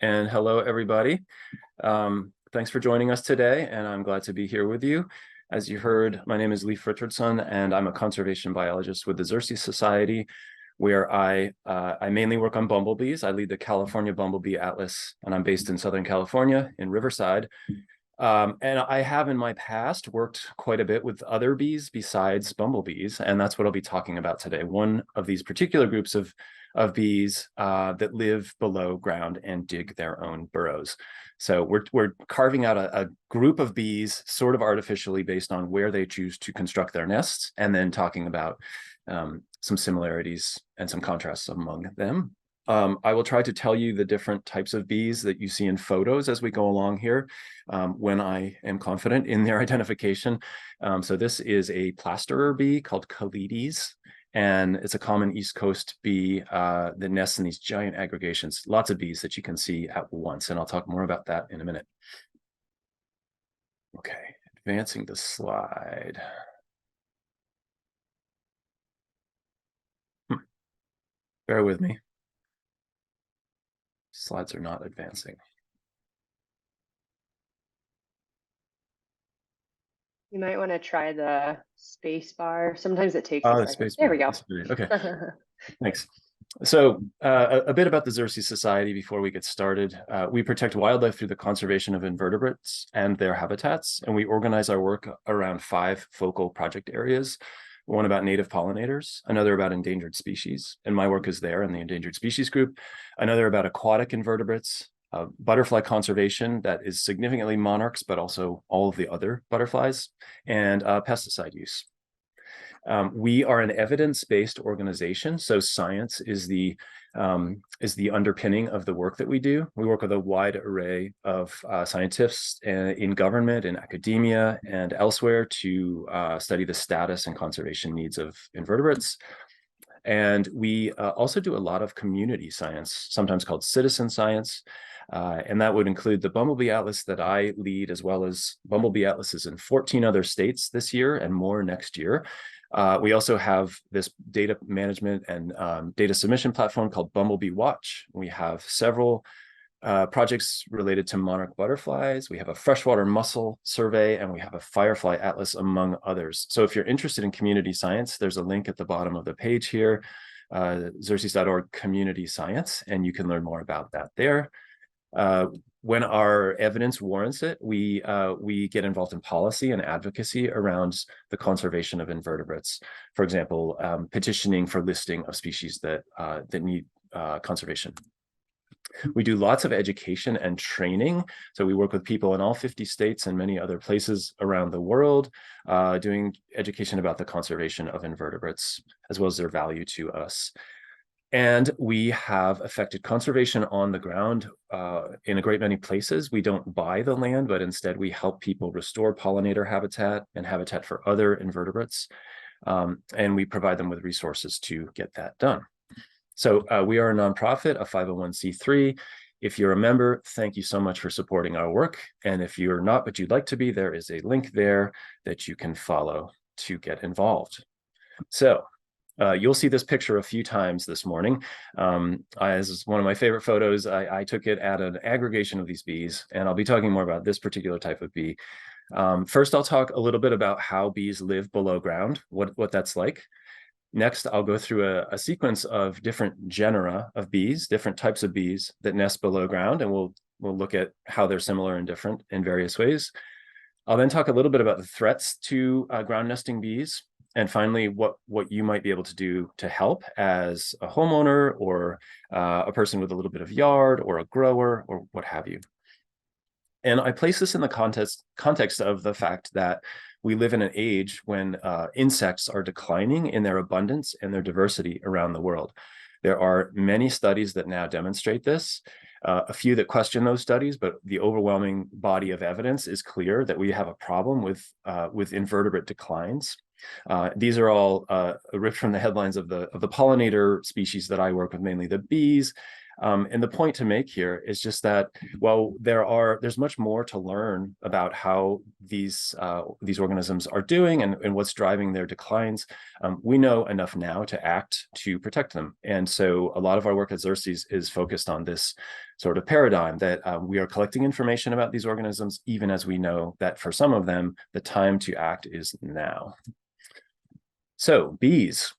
And hello, everybody. Thanks for joining us today, and I'm glad to be here with you. As you heard, my name is Leif Richardson, and I'm a conservation biologist with the Xerces Society, where I mainly work on bumblebees. I lead the California Bumblebee Atlas, and I'm based in Southern California in Riverside. And I have in my past worked quite a bit with other bees besides bumblebees, and that's what I'll be talking about today. One of these particular groups of bees that live below ground and dig their own burrows. So we're carving out a group of bees sort of artificially based on where they choose to construct their nests, and then talking about some similarities and some contrasts among them. I will try to tell you the different types of bees that you see in photos as we go along here when I am confident in their identification. So this is a plasterer bee called colonies, and it's a common East Coast bee that nests in these giant aggregations, lots of bees that you can see at once. And I'll talk more about that in a minute. Okay, advancing the slide. Bear with me. Slides are not advancing. You might want to try the space bar. Sometimes it takes Oh, a the second. space There bar. we go. Okay, thanks. So a bit about the Xerces Society before we get started. We protect wildlife through the conservation of invertebrates and their habitats, and we organize our work around 5 focal project areas. One about native pollinators, another about endangered species, and my work is there in the endangered species group, another about aquatic invertebrates, butterfly conservation that is significantly monarchs, but also all of the other butterflies, and pesticide use. We are an evidence-based organization, so science is the underpinning of the work that we do. We work with a wide array of scientists in government, in academia, and elsewhere to study the status and conservation needs of invertebrates. And we also do a lot of community science, sometimes called citizen science. And that would include the Bumblebee Atlas that I lead, as well as Bumblebee Atlases in 14 other states this year and more next year. We also have this data management and data submission platform called Bumblebee Watch. We have several projects related to monarch butterflies. We have a freshwater mussel survey, and we have a firefly atlas, among others. So if you're interested in community science, there's a link at the bottom of the page here, xerces.org community science, and you can learn more about that there. When our evidence warrants it, we get involved in policy and advocacy around the conservation of invertebrates. For example, petitioning for listing of species that need conservation. We do lots of education and training. So we work with people in all 50 states and many other places around the world, doing education about the conservation of invertebrates, as well as their value to us. And we have affected conservation on the ground in a great many places. We don't buy the land, but instead we help people restore pollinator habitat and habitat for other invertebrates. And we provide them with resources to get that done. So we are a nonprofit, a 501c3. If you're a member, thank you so much for supporting our work. And if you're not, but you'd like to be, there is a link there that you can follow to get involved. So you'll see this picture a few times this morning. As one of my favorite photos, I took it at an aggregation of these bees, and I'll be talking more about this particular type of bee. First, I'll talk a little bit about how bees live below ground, what that's like. Next, I'll go through a sequence of different genera of bees, different types of bees that nest below ground, and we'll look at how they're similar and different in various ways. I'll then talk a little bit about the threats to ground nesting bees, and finally, what you might be able to do to help as a homeowner or a person with a little bit of yard or a grower or what have you. And I place this in the context of the fact that we live in an age when insects are declining in their abundance and their diversity around the world. There are many studies that now demonstrate this, a few that question those studies, but the overwhelming body of evidence is clear that we have a problem with invertebrate declines. These are all ripped from the headlines of the pollinator species that I work with, mainly the bees. And the point to make here is just that while there's much more to learn about how these organisms are doing and what's driving their declines, we know enough now to act to protect them. And so a lot of our work at Xerces is focused on this sort of paradigm that we are collecting information about these organisms, even as we know that for some of them, the time to act is now. So bees.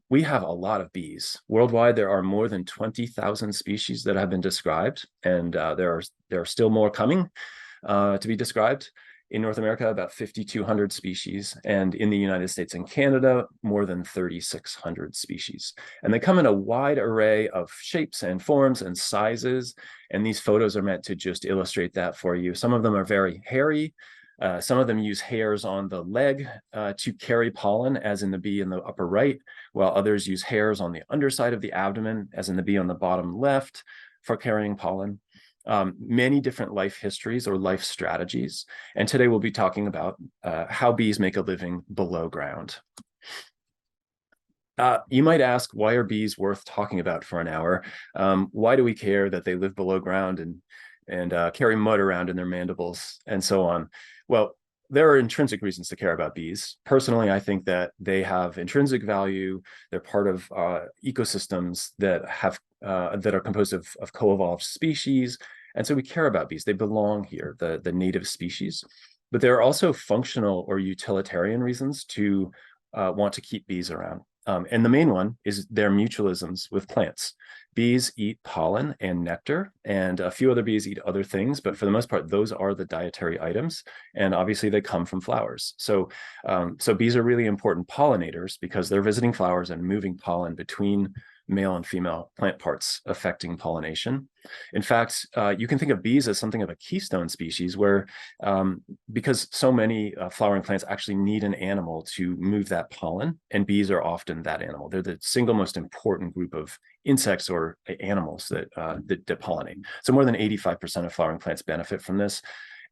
We have a lot of bees. Worldwide, there are more than 20,000 species that have been described, and there are still more coming to be described. In North America, about 5,200 species, and in the United States and Canada, more than 3,600 species. And they come in a wide array of shapes and forms and sizes, and these photos are meant to just illustrate that for you. Some of them are very hairy. Some of them use hairs on the leg to carry pollen, as in the bee in the upper right, while others use hairs on the underside of the abdomen, as in the bee on the bottom left, for carrying pollen. Many different life histories or life strategies. And today we'll be talking about how bees make a living below ground. You might ask, why are bees worth talking about for an hour? Why do we care that they live below ground and carry mud around in their mandibles and so on? Well, there are intrinsic reasons to care about bees. Personally, I think that they have intrinsic value. They're part of ecosystems that are composed of co-evolved species. And so we care about bees. They belong here, the native species. But there are also functional or utilitarian reasons to want to keep bees around. And the main one is their mutualisms with plants. Bees eat pollen and nectar, and a few other bees eat other things, but for the most part, those are the dietary items. And obviously they come from flowers. So bees are really important pollinators because they're visiting flowers and moving pollen between male and female plant parts, affecting pollination. In fact, you can think of bees as something of a keystone species where, because so many flowering plants actually need an animal to move that pollen, and bees are often that animal. They're the single most important group of insects or animals that pollinate. So more than 85% of flowering plants benefit from this.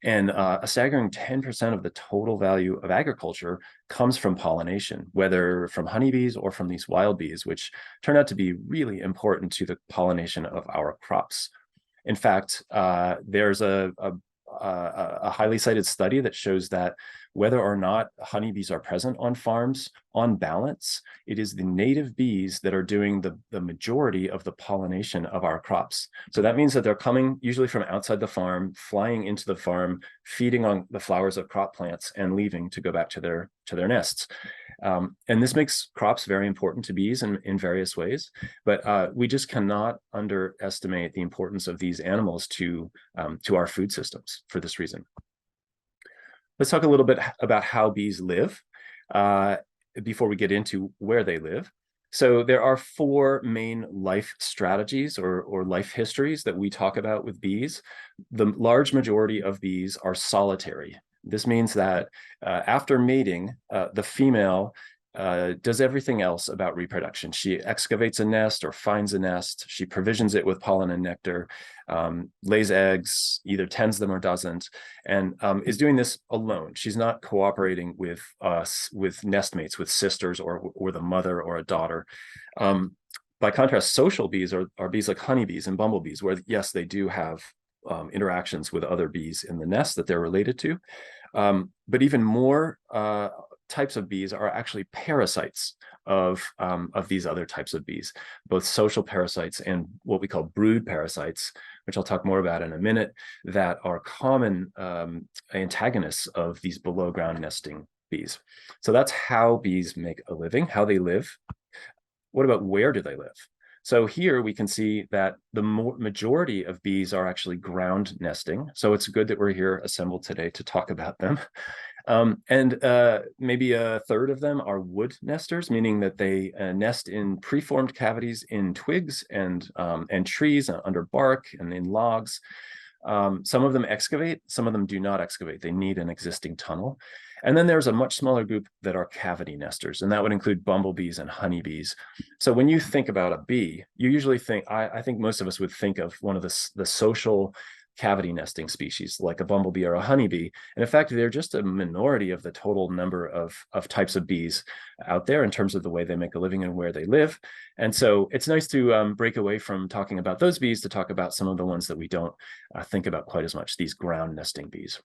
And a staggering 10% of the total value of agriculture comes from pollination, whether from honeybees or from these wild bees, which turn out to be really important to the pollination of our crops. In fact, there's a highly cited study that shows that whether or not honeybees are present on farms, on balance, it is the native bees that are doing the majority of the pollination of our crops. So that means that they're coming usually from outside the farm, flying into the farm, feeding on the flowers of crop plants, and leaving to go back to their nests. And this makes crops very important to bees in various ways, but we just cannot underestimate the importance of these animals to our food systems for this reason. Let's talk a little bit about how bees live before we get into where they live. So there are 4 main life strategies or life histories that we talk about with bees. The large majority of bees are solitary. This means that after mating, the female does everything else about reproduction. She excavates a nest or finds a nest. She provisions it with pollen and nectar, lays eggs, either tends them or doesn't, and is doing this alone. She's not cooperating with nestmates, with sisters or the mother or a daughter. By contrast, social bees are bees like honeybees and bumblebees, where yes, they do have interactions with other bees in the nest that they're related to. But even more types of bees are actually parasites of these other types of bees, both social parasites and what we call brood parasites, which I'll talk more about in a minute, that are common antagonists of these below ground nesting bees. So that's how bees make a living, how they live. What about where do they live? So here we can see that the majority of bees are actually ground nesting. So it's good that we're here assembled today to talk about them. Maybe a third of them are wood nesters, meaning that they nest in preformed cavities in twigs and trees, under bark and in logs. Some of them excavate, some of them do not excavate. They need an existing tunnel. And then there's a much smaller group that are cavity nesters, and that would include bumblebees and honeybees. So when you think about a bee, you usually think, I think most of us would think of one of the social cavity nesting species like a bumblebee or a honeybee. And in fact, they're just a minority of the total number of types of bees out there in terms of the way they make a living and where they live. And so it's nice to break away from talking about those bees to talk about some of the ones that we don't think about quite as much, these ground nesting bees.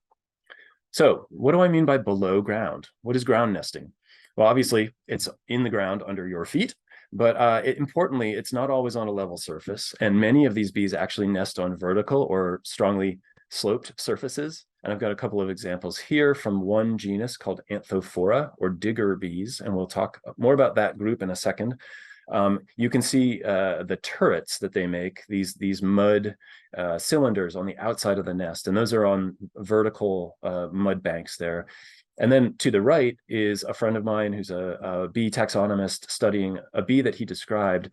So what do I mean by below ground? What is ground nesting? Well, obviously, it's in the ground under your feet, but importantly, it's not always on a level surface. And many of these bees actually nest on vertical or strongly sloped surfaces. And I've got a couple of examples here from one genus called Anthophora, or digger bees, and we'll talk more about that group in a second. You can see the turrets that they make, these mud cylinders on the outside of the nest, and those are on vertical mud banks there. And then to the right is a friend of mine who's a bee taxonomist studying a bee that he described,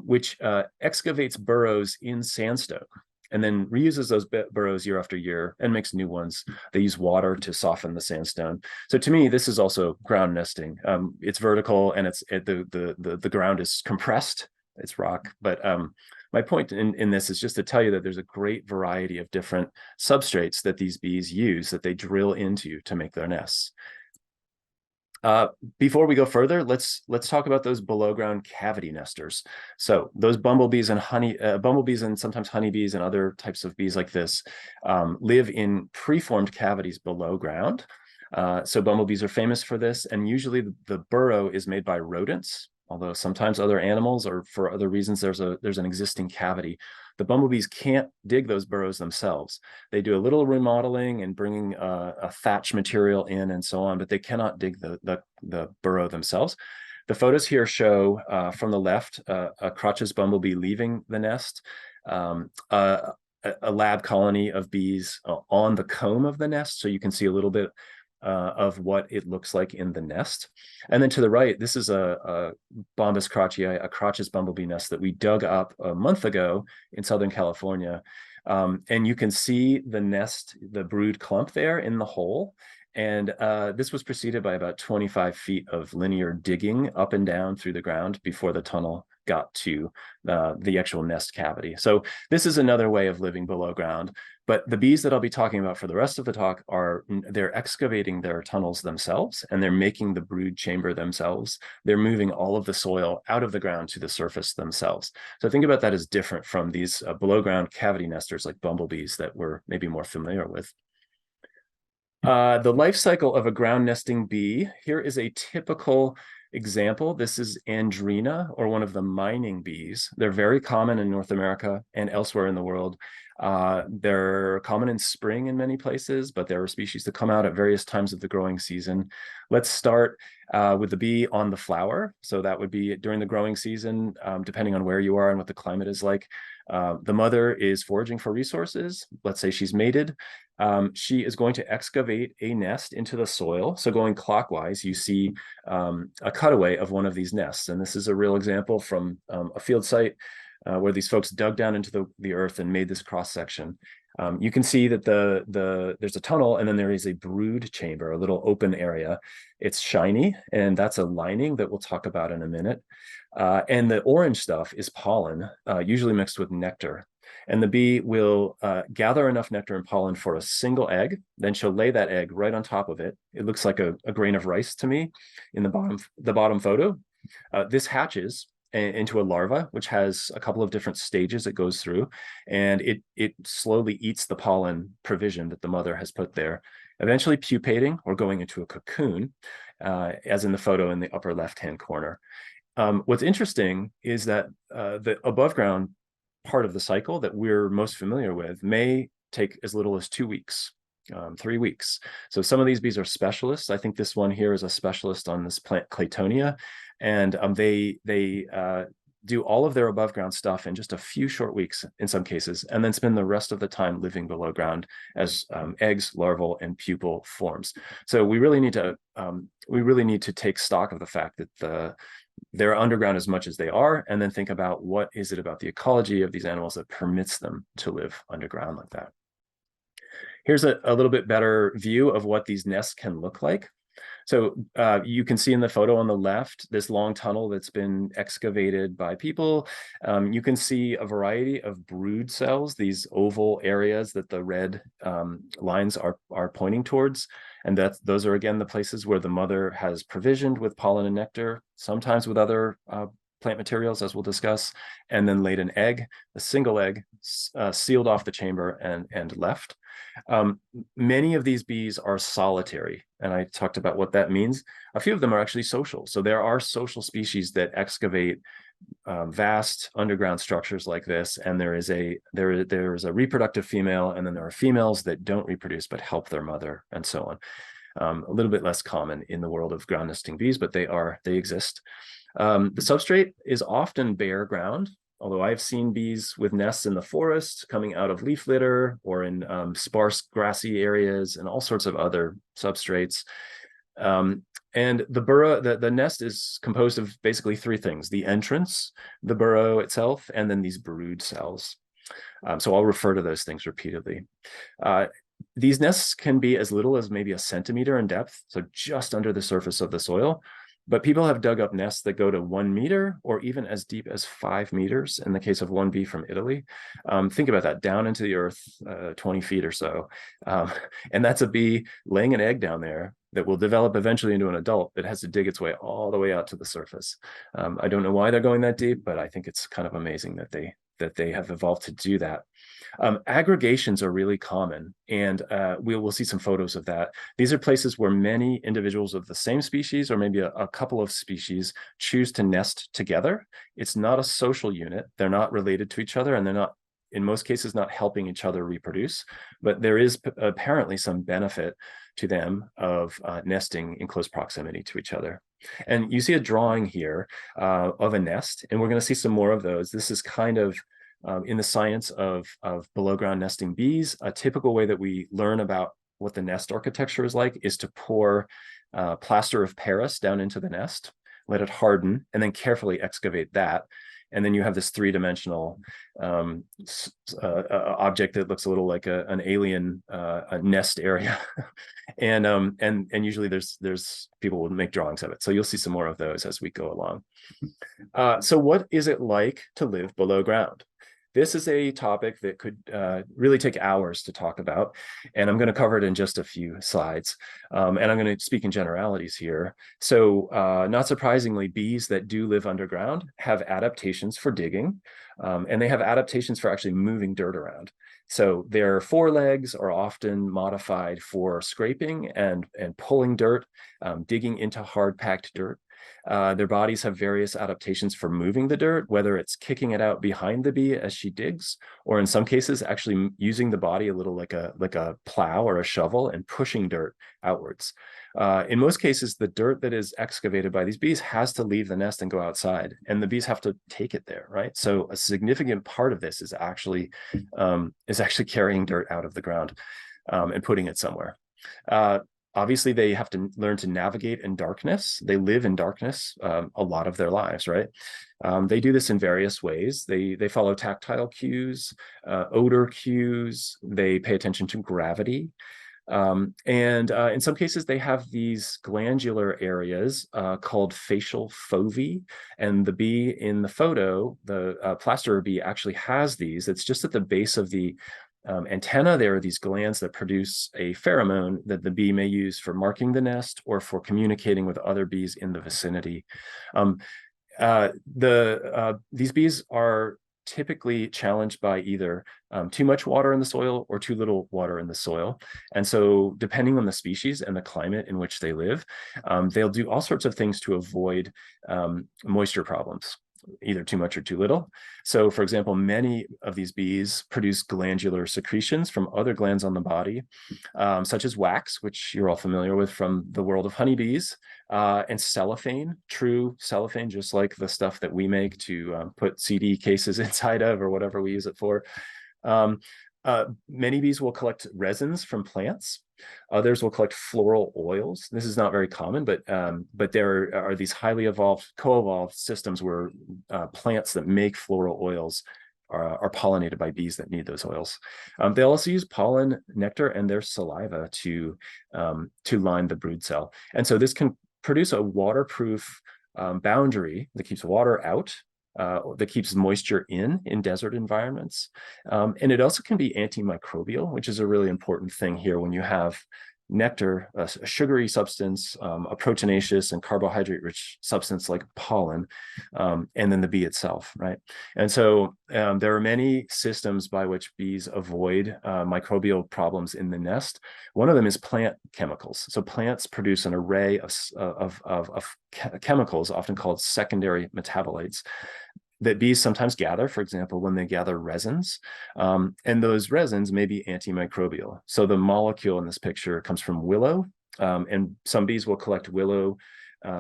which excavates burrows in sandstone and then reuses those burrows year after year and makes new ones. They use water to soften the sandstone. So to me, this is also ground nesting. It's vertical and the ground is compressed. It's rock, but my point in this is just to tell you that there's a great variety of different substrates that these bees use that they drill into to make their nests. Before we go further, let's talk about those below ground cavity nesters. So those bumblebees and bumblebees and sometimes honeybees and other types of bees like this live in preformed cavities below ground. So bumblebees are famous for this, and usually the burrow is made by rodents, although sometimes other animals or for other reasons there's an existing cavity. The bumblebees can't dig those burrows themselves. They do a little remodeling and bringing a thatch material in and so on, but they cannot dig the burrow themselves. The photos here show from the left a crotch's bumblebee leaving the nest, a lab colony of bees on the comb of the nest, so you can see a little bit of what it looks like in the nest. And then to the right, this is a Bombus crotchii, a crotch's bumblebee nest that we dug up a month ago in Southern California. And you can see the nest, the brood clump there in the hole. And this was preceded by about 25 feet of linear digging up and down through the ground before the tunnel got to the actual nest cavity. So this is another way of living below ground. But the bees that I'll be talking about for the rest of the talk they're excavating their tunnels themselves, and they're making the brood chamber themselves. They're moving all of the soil out of the ground to the surface themselves. So think about that as different from these below ground cavity nesters like bumblebees that we're maybe more familiar with. The life cycle of a ground nesting bee. Here is a typical example. This is Andrena, or one of the mining bees. They're very common in North America and elsewhere in the world. They're common in spring in many places, but there are species that come out at various times of the growing season. Let's start with the bee on the flower. So that would be during the growing season, depending on where you are and what the climate is like. The mother is foraging for resources. Let's say she's mated. She is going to excavate a nest into the soil. So going clockwise, you see a cutaway of one of these nests. And this is a real example from a field site where these folks dug down into the earth and made this cross section. You can see that there's a tunnel, and then there is a brood chamber, a little open area. It's shiny, and that's a lining that we'll talk about in a minute. And the orange stuff is pollen, usually mixed with nectar. And the bee will gather enough nectar and pollen for a single egg. Then she'll lay that egg right on top of it. It looks like a grain of rice to me in the bottom photo. This hatches into a larva, which has a couple of different stages it goes through, and it slowly eats the pollen provision that the mother has put there, eventually pupating or going into a cocoon, as in the photo in the upper left-hand corner. What's interesting is that the above ground part of the cycle that we're most familiar with may take as little as 2 weeks. 3 weeks. So some of these bees are specialists. I think this one here is a specialist on this plant Claytonia, and they do all of their above ground stuff in just a few short weeks in some cases, and then spend the rest of the time living below ground as eggs, larval, and pupal forms. So we really need to take stock of the fact that they're underground as much as they are, and then think about what is it about the ecology of these animals that permits them to live underground like that. Here's a little bit better view of what these nests can look like. So you can see in the photo on the left, this long tunnel that's been excavated by people. You can see a variety of brood cells, these oval areas that the red lines are pointing towards. And those are, again, the places where the mother has provisioned with pollen and nectar, sometimes with other plant materials, as we'll discuss, and then laid an egg, a single egg, sealed off the chamber and left. Many of these bees are solitary, and I talked about what that means. A few of them are actually social. So there are social species that excavate vast underground structures like this, and there is a reproductive female, and then there are females that don't reproduce but help their mother, and so on. A little bit less common in the world of ground nesting bees, but they exist. The substrate is often bare ground, although I've seen bees with nests in the forest coming out of leaf litter or in sparse grassy areas and all sorts of other substrates. And the burrow, the nest is composed of basically three things: the entrance, the burrow itself, and then these brood cells. So I'll refer to those things repeatedly. These nests can be as little as maybe a centimeter in depth, so just under the surface of the soil. But people have dug up nests that go to 1 meter or even as deep as 5 meters in the case of one bee from Italy. Think about that, down into the earth, 20 feet or so. And that's a bee laying an egg down there that will develop eventually into an adult that has to dig its way all the way out to the surface. I don't know why they're going that deep, but I think it's kind of amazing that they have evolved to do that. Aggregations are really common, and we'll see some photos of that. These are places where many individuals of the same species, or maybe a couple of species, choose to nest together. It's not a social unit. They're not related to each other, and they're not, in most cases, not helping each other reproduce. But there is apparently some benefit to them of nesting in close proximity to each other. And you see a drawing here of a nest, and we're going to see some more of those. This is kind of in the science of below ground nesting bees. A typical way that we learn about what the nest architecture is like is to pour plaster of Paris down into the nest, let it harden, and then carefully excavate that. And then you have this three-dimensional object that looks a little like an alien nest area. and usually there's people will make drawings of it. So you'll see some more of those as we go along. So what is it like to live below ground? This is a topic that could really take hours to talk about, and I'm going to cover it in just a few slides. And I'm going to speak in generalities here. So not surprisingly, bees that do live underground have adaptations for digging, and they have adaptations for actually moving dirt around. So their forelegs are often modified for scraping and pulling dirt, digging into hard-packed dirt. Their bodies have various adaptations for moving the dirt, whether it's kicking it out behind the bee as she digs, or in some cases actually using the body a little like a plow or a shovel and pushing dirt outwards. In most cases, the dirt that is excavated by these bees has to leave the nest and go outside, and the bees have to take it there, right? So a significant part of this is actually carrying dirt out of the ground and putting it somewhere. Obviously, they have to learn to navigate in darkness. They live in darkness a lot of their lives, right? They do this in various ways. They follow tactile cues, odor cues. They pay attention to gravity. And in some cases, they have these glandular areas called facial fovae. And the bee in the photo, the plaster bee, actually has these. It's just at the base of the antenna. There are these glands that produce a pheromone that the bee may use for marking the nest or for communicating with other bees in the vicinity. These bees are typically challenged by either too much water in the soil or too little water in the soil. And so depending on the species and the climate in which they live, they'll do all sorts of things to avoid moisture problems, either too much or too little. So for example, many of these bees produce glandular secretions from other glands on the body, such as wax, which you're all familiar with from the world of honeybees, and cellophane, true cellophane, just like the stuff that we make to put CD cases inside of or whatever we use it for. Many bees will collect resins from plants. Others will collect floral oils. This is not very common, but there are these highly evolved, co-evolved systems where plants that make floral oils are pollinated by bees that need those oils. They'll also use pollen, nectar, and their saliva to line the brood cell. And so this can produce a waterproof boundary that keeps water out, that keeps moisture in desert environments. And it also can be antimicrobial, which is a really important thing here when you have nectar, a sugary substance, a proteinaceous and carbohydrate-rich substance like pollen, and then the bee itself, right? And so there are many systems by which bees avoid microbial problems in the nest. One of them is plant chemicals. So plants produce an array of chemicals, often called secondary metabolites, that bees sometimes gather, for example, when they gather resins, and those resins may be antimicrobial. So the molecule in this picture comes from willow, and some bees will collect willow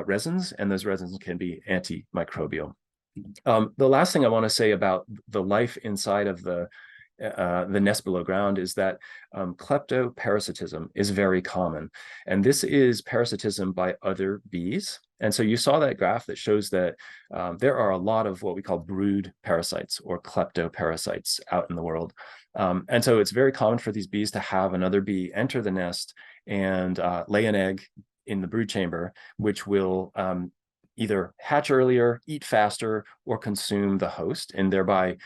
resins, and those resins can be antimicrobial. The last thing I want to say about the life inside of the nest below ground is that kleptoparasitism is very common. And this is parasitism by other bees. And so you saw that graph that shows that there are a lot of what we call brood parasites or kleptoparasites out in the world. And so it's very common for these bees to have another bee enter the nest and lay an egg in the brood chamber, which will either hatch earlier, eat faster, or consume the host, and thereby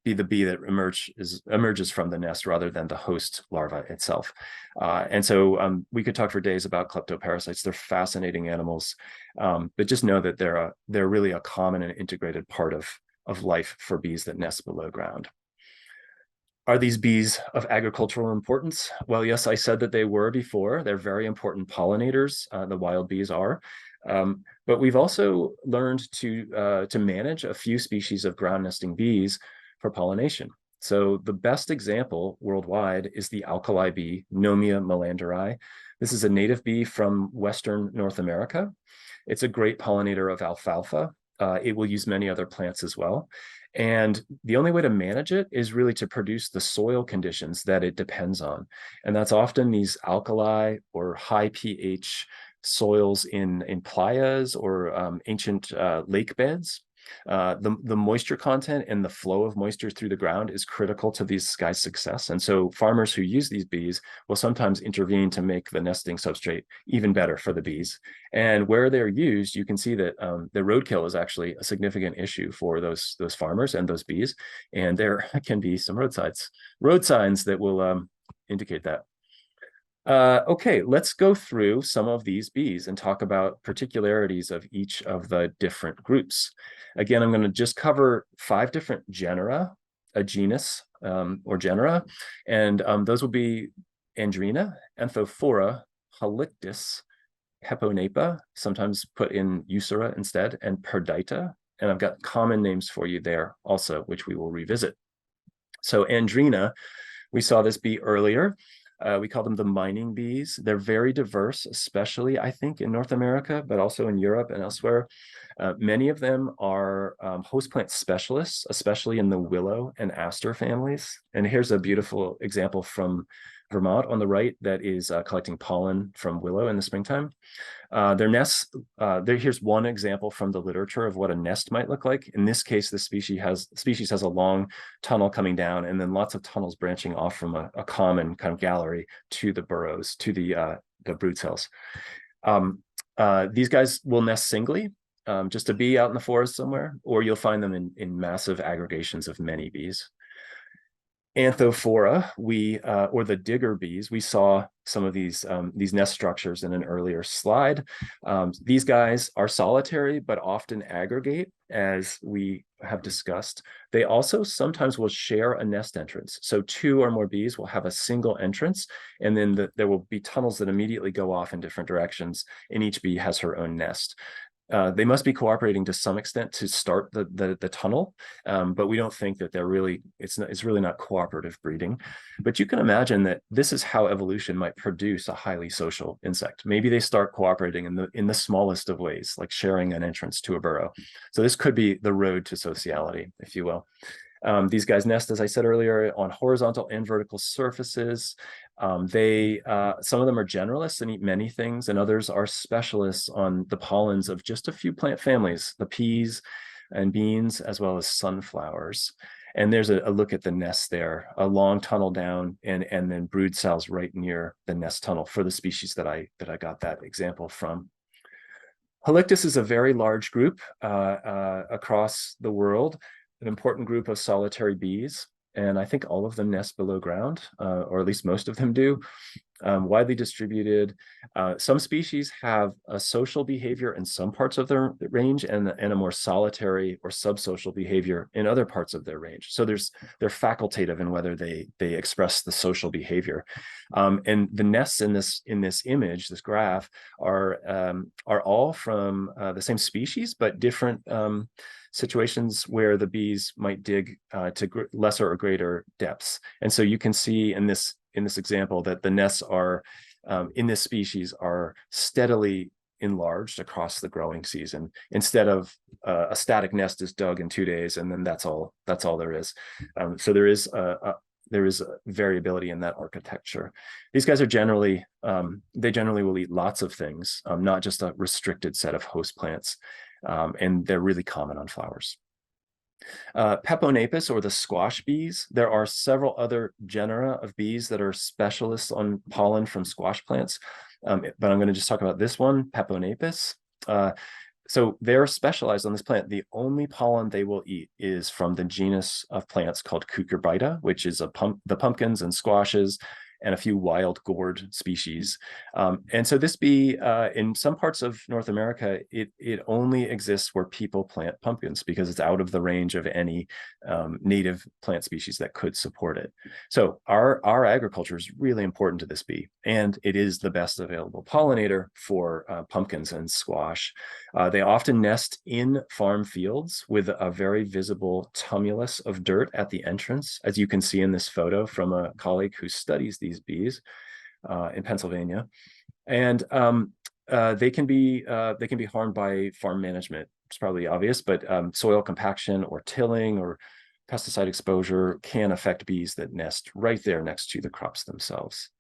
be the bee that emerges from the nest rather than the host larva itself. And so we could talk for days about kleptoparasites. They're fascinating animals, but just know that they're really a common and integrated part of life for bees that nest below ground. Are these bees of agricultural importance? Well, yes, I said that they were before. They're very important pollinators. The wild bees are. But we've also learned to manage a few species of ground nesting bees for pollination. So the best example worldwide is the alkali bee, Nomia melanderi. This is a native bee from Western North America. It's a great pollinator of alfalfa. It will use many other plants as well. And the only way to manage it is really to produce the soil conditions that it depends on. And that's often these alkali or high pH soils in playas or ancient lake beds. The moisture content and the flow of moisture through the ground is critical to these guys' success. And so farmers who use these bees will sometimes intervene to make the nesting substrate even better for the bees. And where they're used, you can see that the roadkill is actually a significant issue for those farmers and those bees. And there can be some road signs that will indicate that. Okay, let's go through some of these bees and talk about particularities of each of the different groups. Again, I'm going to just cover 5 different genera, a genus or genera, and those will be Andrena, Anthophora, Halictus, Heponapa, sometimes put in Eucera instead, and Perdita. And I've got common names for you there also, which we will revisit. So Andrena, we saw this bee earlier. We call them the mining bees. They're very diverse, especially, I think, in North America, but also in Europe and elsewhere. Many of them are host plant specialists, especially in the willow and aster families. And here's a beautiful example from Vermont on the right that is collecting pollen from willow in the springtime. Their nests, here's one example from the literature of what a nest might look like. In this case, the species has a long tunnel coming down and then lots of tunnels branching off from a common kind of gallery to the burrows, to the brood cells. These guys will nest singly, just a bee out in the forest somewhere, or you'll find them in massive aggregations of many bees. Anthophora, or the digger bees, we saw some of these nest structures in an earlier slide. These guys are solitary, but often aggregate, as we have discussed. They also sometimes will share a nest entrance. So 2 or more bees will have a single entrance, and then there will be tunnels that immediately go off in different directions, and each bee has her own nest. They must be cooperating to some extent to start the tunnel, but we don't think that it's really not cooperative breeding. But you can imagine that this is how evolution might produce a highly social insect. Maybe they start cooperating in the smallest of ways, like sharing an entrance to a burrow. So this could be the road to sociality, if you will. These guys nest, as I said earlier, on horizontal and vertical surfaces. Some of them are generalists and eat many things, and others are specialists on the pollens of just a few plant families, the peas and beans, as well as sunflowers. And there's a look at the nest there, a long tunnel down, and then brood cells right near the nest tunnel for the species that I got that example from. Halictus is a very large group across the world, an important group of solitary bees, and I think all of them nest below ground, or at least most of them do. Widely distributed. Some species have a social behavior in some parts of their range and a more solitary or subsocial behavior in other parts of their range. So they're facultative in whether they express the social behavior. And the nests in this image, this graph, are all from the same species, but different situations where the bees might dig to lesser or greater depths. And so you can see in this example that the nests are in this species are steadily enlarged across the growing season, instead of a static nest is dug in 2 days and then that's all there is. So there is a variability in that architecture. These guys are generally they generally will eat lots of things, not just a restricted set of host plants, and they're really common on flowers. Peponapis, or the squash bees. There are several other genera of bees that are specialists on pollen from squash plants, but I'm going to just talk about this one, Peponapis. So they're specialized on this plant. The only pollen they will eat is from the genus of plants called Cucurbita, which is the pumpkins and squashes and a few wild gourd species. And so this bee, in some parts of North America, it only exists where people plant pumpkins because it's out of the range of any native plant species that could support it. So our agriculture is really important to this bee, and it is the best available pollinator for pumpkins and squash. They often nest in farm fields with a very visible tumulus of dirt at the entrance, as you can see in this photo from a colleague who studies these bees in Pennsylvania. And they can be harmed by farm management. It's probably obvious, but soil compaction or tilling or pesticide exposure can affect bees that nest right there next to the crops themselves.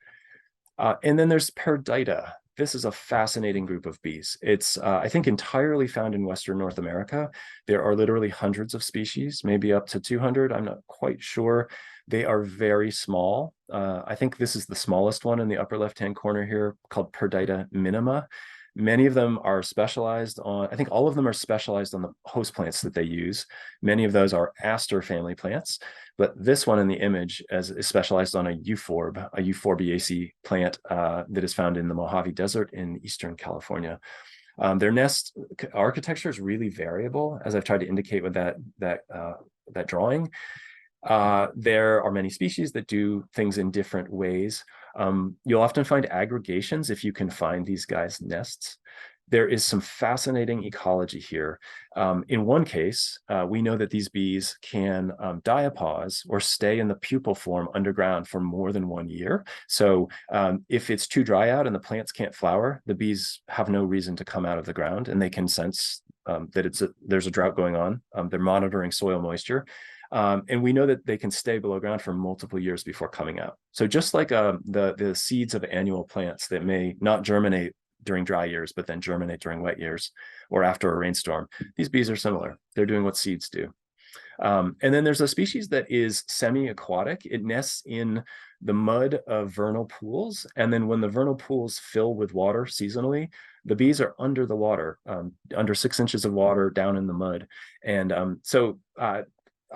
And then there's Perdita. This is a fascinating group of bees. It's, I think, entirely found in Western North America. There are literally hundreds of species, maybe up to 200. I'm not quite sure. They are very small. I think this is the smallest one in the upper left-hand corner here, called Perdita minima. Many of them are specialized on, I think all of them are specialized on the host plants that they use. Many of those are aster family plants, but this one in the image is specialized on a Euphorbiaceae plant that is found in the Mojave Desert in Eastern California. Their nest architecture is really variable, as I've tried to indicate with that drawing. There are many species that do things in different ways. You'll often find aggregations if you can find these guys' nests. There is some fascinating ecology here. In one case, we know that these bees can diapause or stay in the pupal form underground for more than 1 year. So if it's too dry out and the plants can't flower, the bees have no reason to come out of the ground, and they can sense that there's a drought going on. They're monitoring soil moisture. And we know that they can stay below ground for multiple years before coming out. So just like the seeds of annual plants that may not germinate during dry years, but then germinate during wet years or after a rainstorm, these bees are similar. They're doing what seeds do. And then there's a species that is semi-aquatic. It nests in the mud of vernal pools. And then when the vernal pools fill with water seasonally, the bees are under the water, under 6 inches of water down in the mud. And so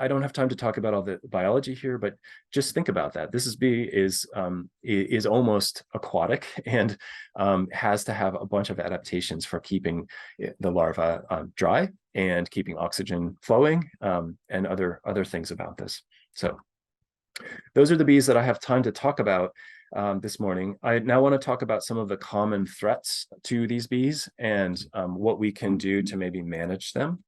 I don't have time to talk about all the biology here, but just think about that. This bee is almost aquatic and has to have a bunch of adaptations for keeping the larva dry and keeping oxygen flowing, and other things about this. So those are the bees that I have time to talk about this morning. I now want to talk about some of the common threats to these bees and what we can do to maybe manage them.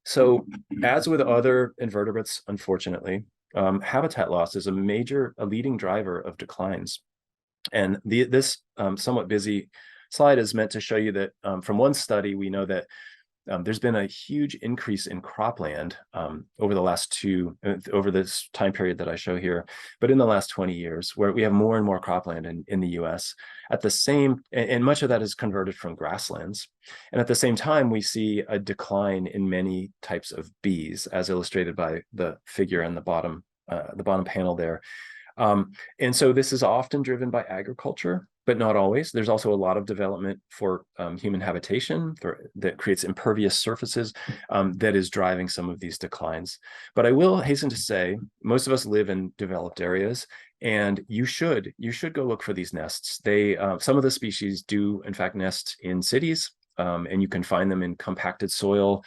So as with other invertebrates, unfortunately, habitat loss is a leading driver of declines. And this somewhat busy slide is meant to show you that from one study, we know that there's been a huge increase in cropland over over this time period that I show here, but in the last 20 years, where we have more and more cropland in the US. And much of that is converted from grasslands. And at the same time, we see a decline in many types of bees, as illustrated by the figure in the bottom panel there. And so this is often driven by agriculture, but not always. There's also a lot of development for human habitation that creates impervious surfaces that is driving some of these declines. But I will hasten to say, most of us live in developed areas, and you should go look for these nests. Some of the species do, in fact, nest in cities, and you can find them in compacted soil.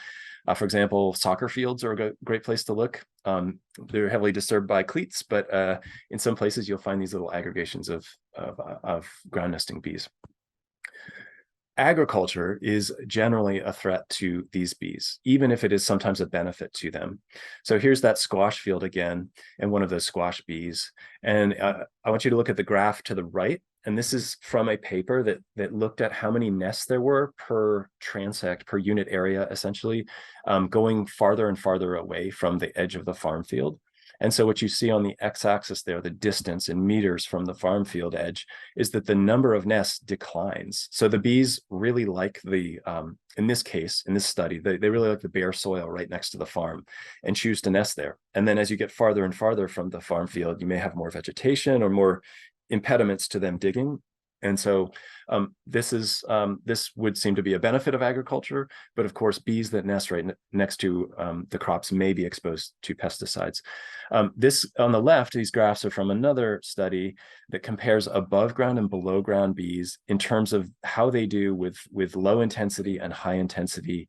For example, soccer fields are a great place to look. They're heavily disturbed by cleats, but in some places you'll find these little aggregations of ground nesting bees. Agriculture is generally a threat to these bees, even if it is sometimes a benefit to them. So here's that squash field again, and one of those squash bees. And I want you to look at the graph to the right. And this is from a paper that looked at how many nests there were per transect, per unit area, essentially, going farther and farther away from the edge of the farm field. And so what you see on the x-axis there, the distance in meters from the farm field edge, is that the number of nests declines. So the bees really like in this case, in this study, they really like the bare soil right next to the farm and choose to nest there. And then as you get farther and farther from the farm field, you may have more vegetation or more impediments to them digging. And so this would seem to be a benefit of agriculture, but of course, bees that nest right next to the crops may be exposed to pesticides. This on the left, these graphs are from another study that compares above ground and below ground bees in terms of how they do with low intensity and high intensity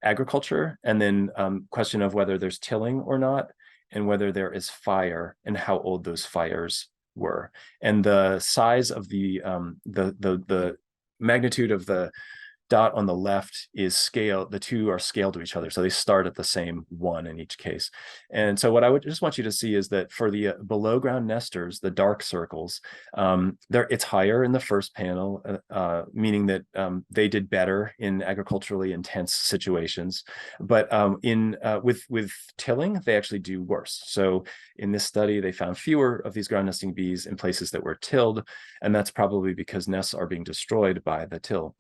agriculture, and then question of whether there's tilling or not, and whether there is fire and how old those fires were. And the size of the magnitude of the dot on the left is scaled. The two are scaled to each other, so they start at the same one in each case. And so what I would just want you to see is that for the below ground nesters, the dark circles, it's higher in the first panel, meaning that they did better in agriculturally intense situations. But with tilling, they actually do worse. So in this study, they found fewer of these ground nesting bees in places that were tilled, and that's probably because nests are being destroyed by the till.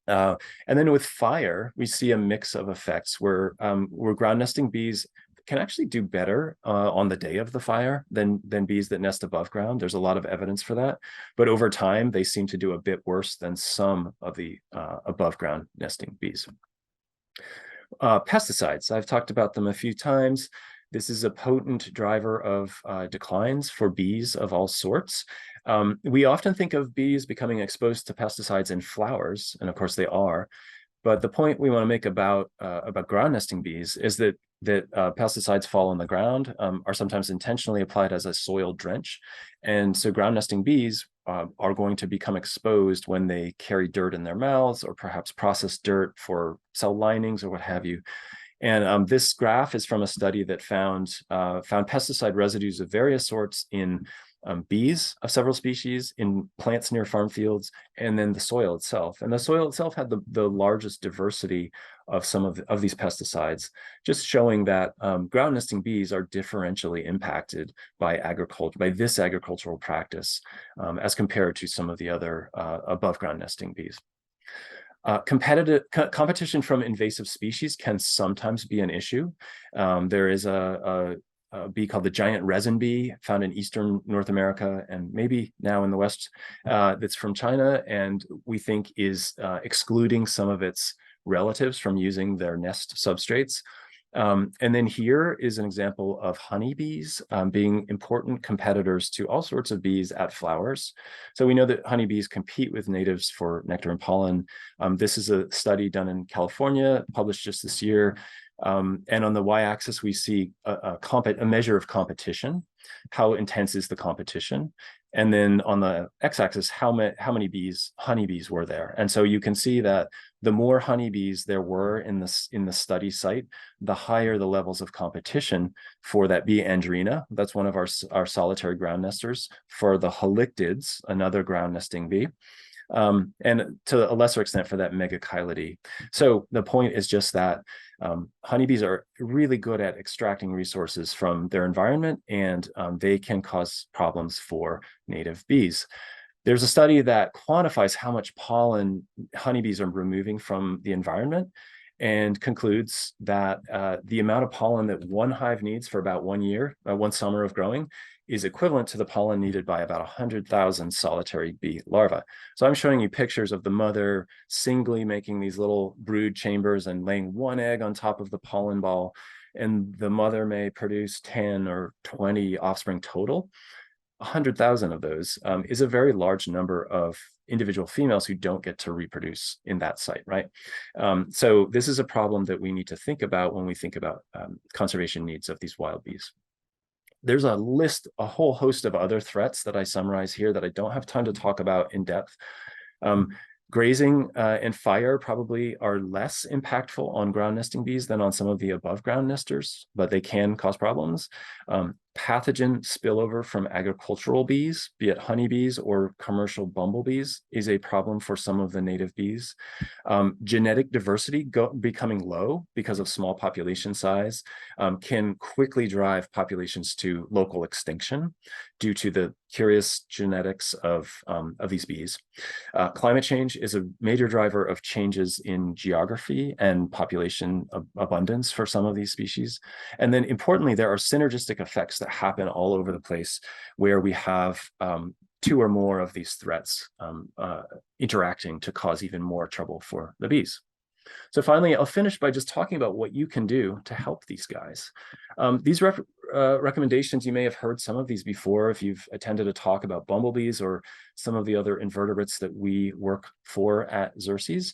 And then with fire, we see a mix of effects where ground nesting bees can actually do better on the day of the fire than bees that nest above ground. There's a lot of evidence for that. But over time, they seem to do a bit worse than some of the above ground nesting bees. Pesticides, I've talked about them a few times. This is a potent driver of declines for bees of all sorts. We often think of bees becoming exposed to pesticides in flowers, and of course they are. But the point we want to make about ground nesting bees is that pesticides fall on the ground, are sometimes intentionally applied as a soil drench. And so ground nesting bees are going to become exposed when they carry dirt in their mouths, or perhaps process dirt for cell linings or what have you. And this graph is from a study that found pesticide residues of various sorts in bees of several species, in plants near farm fields, and then the soil itself. And the soil itself had the largest diversity of some of these pesticides, just showing that ground nesting bees are differentially impacted by this agricultural practice as compared to some of the other above ground nesting bees. Competition from invasive species can sometimes be an issue. There is a bee called the giant resin bee found in eastern North America and maybe now in the West, that's from China, and we think is excluding some of its relatives from using their nest substrates. And then here is an example of honeybees being important competitors to all sorts of bees at flowers. So we know that honeybees compete with natives for nectar and pollen. This is a study done in California, published just this year. And on the y-axis, we see a measure of competition. How intense is the competition? And then on the x-axis, how many honeybees were there? And so you can see that the more honeybees there were in the study site, the higher the levels of competition for that bee Andrina. That's one of our solitary ground nesters. For the halictids, another ground nesting bee, and to a lesser extent for that megachilidae. So the point is just that honeybees are really good at extracting resources from their environment, and they can cause problems for native bees. There's a study that quantifies how much pollen honeybees are removing from the environment and concludes that the amount of pollen that one hive needs for about 1 year, 1 summer of growing, is equivalent to the pollen needed by about 100,000 solitary bee larvae. So I'm showing you pictures of the mother singly making these little brood chambers and laying one egg on top of the pollen ball, and the mother may produce 10 or 20 offspring total. 100,000 of those is a very large number of individual females who don't get to reproduce in that site, right? So this is a problem that we need to think about when we think about conservation needs of these wild bees. There's a list, a whole host of other threats that I summarize here that I don't have time to talk about in depth. Grazing and fire probably are less impactful on ground nesting bees than on some of the above ground nesters, but they can cause problems. Pathogen spillover from agricultural bees, be it honeybees or commercial bumblebees, is a problem for some of the native bees. Genetic diversity becoming low because of small population size can quickly drive populations to local extinction due to the curious genetics of these bees. Climate change is a major driver of changes in geography and population abundance for some of these species. And then importantly, there are synergistic effects that happen all over the place where we have two or more of these threats interacting to cause even more trouble for the bees. So finally, I'll finish by just talking about what you can do to help these guys. These recommendations, you may have heard some of these before if you've attended a talk about bumblebees or some of the other invertebrates that we work for at Xerces.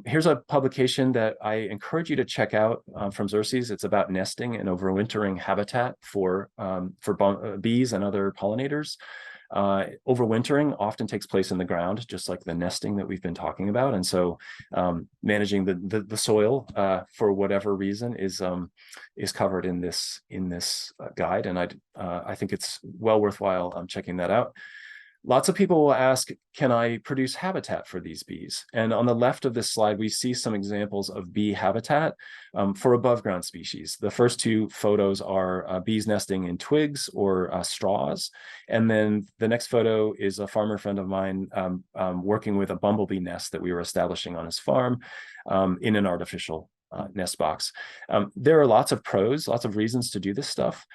Here's a publication that I encourage you to check out from Xerces. It's about nesting and overwintering habitat for bees and other pollinators. Overwintering often takes place in the ground, just like the nesting that we've been talking about. And so managing the soil for whatever reason is covered in this guide. And I think it's well worthwhile checking that out. Lots of people will ask, can I produce habitat for these bees? And on the left of this slide, we see some examples of bee habitat for above ground species. The first two photos are bees nesting in twigs or straws. And then the next photo is a farmer friend of mine working with a bumblebee nest that we were establishing on his farm in an artificial nest box. There are lots of pros, lots of reasons to do this stuff.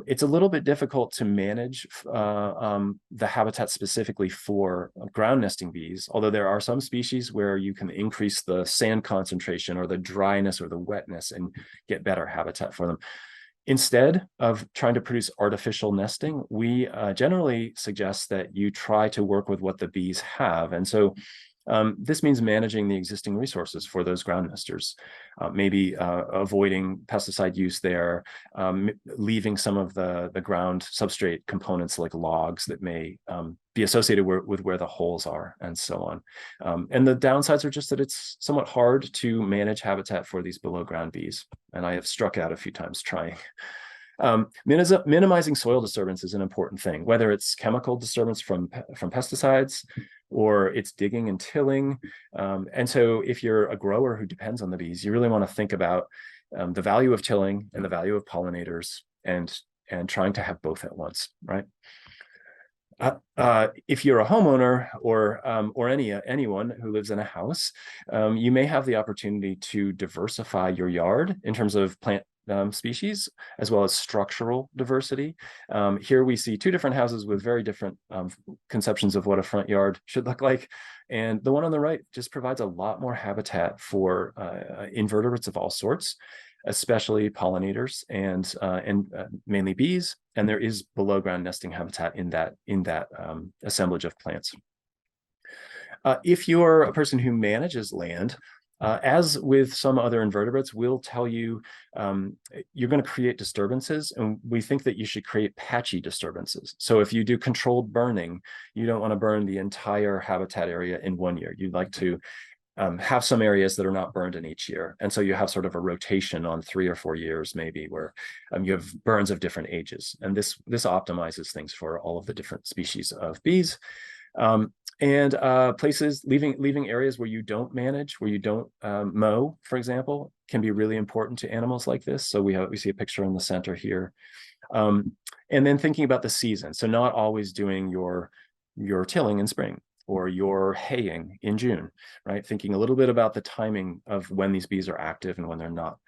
It's a little bit difficult to manage the habitat specifically for ground nesting bees, although there are some species where you can increase the sand concentration or the dryness or the wetness and get better habitat for them. Instead of trying to produce artificial nesting, we generally suggest that you try to work with what the bees have. And so this means managing the existing resources for those ground nesters, maybe avoiding pesticide use there, leaving some of the ground substrate components like logs that may be associated with where the holes are, and so on. And the downsides are just that it's somewhat hard to manage habitat for these below ground bees. And I have struck out a few times trying. Minimizing soil disturbance is an important thing, whether it's chemical disturbance from pesticides or it's digging and tilling. And so if you're a grower who depends on the bees, you really want to think about the value of tilling and the value of pollinators and trying to have both at once, right? If you're a homeowner or anyone who lives in a house, you may have the opportunity to diversify your yard in terms of plant species, as well as structural diversity. Here we see two different houses with very different conceptions of what a front yard should look like. And the one on the right just provides a lot more habitat for invertebrates of all sorts, especially pollinators and mainly bees. And there is below ground nesting habitat in that assemblage of plants. If you're a person who manages land, as with some other invertebrates, we'll tell you you're going to create disturbances, and we think that you should create patchy disturbances. So if you do controlled burning, you don't want to burn the entire habitat area in 1 year. You'd like to have some areas that are not burned in each year. And so you have sort of a rotation on 3 or 4 years, maybe, where you have burns of different ages. And this optimizes things for all of the different species of bees. And places, leaving areas where you don't manage, where you don't mow, for example, can be really important to animals like this. So we see a picture in the center here. And then thinking about the season. So not always doing your tilling in spring or your haying in June, right? Thinking a little bit about the timing of when these bees are active and when they're not.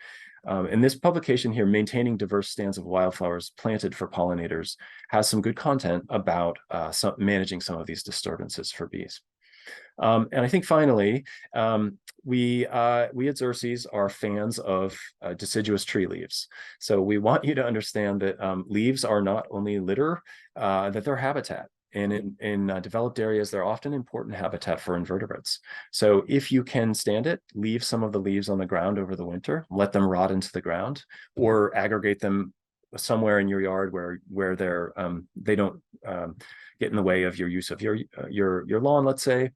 And this publication here, Maintaining Diverse Stands of Wildflowers Planted for Pollinators, has some good content about managing some of these disturbances for bees. And I think finally, we at Xerces are fans of deciduous tree leaves. So we want you to understand that leaves are not only litter, that they're habitat. And in developed areas, they're often important habitat for invertebrates. So if you can stand it, leave some of the leaves on the ground over the winter, let them rot into the ground, or aggregate them somewhere in your yard where they don't get in the way of your use of your lawn, let's say.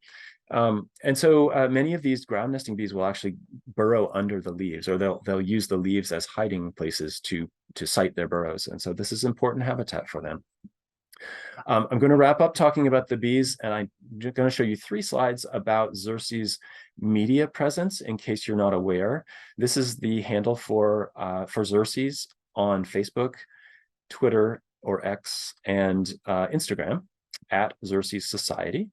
And so many of these ground nesting bees will actually burrow under the leaves, or they'll use the leaves as hiding places to site their burrows. And so this is important habitat for them. I'm going to wrap up talking about the bees, and I'm going to show you 3 slides about Xerces' media presence in case you're not aware. This is the handle for Xerces on Facebook, Twitter, or X, and Instagram at Xerces Society.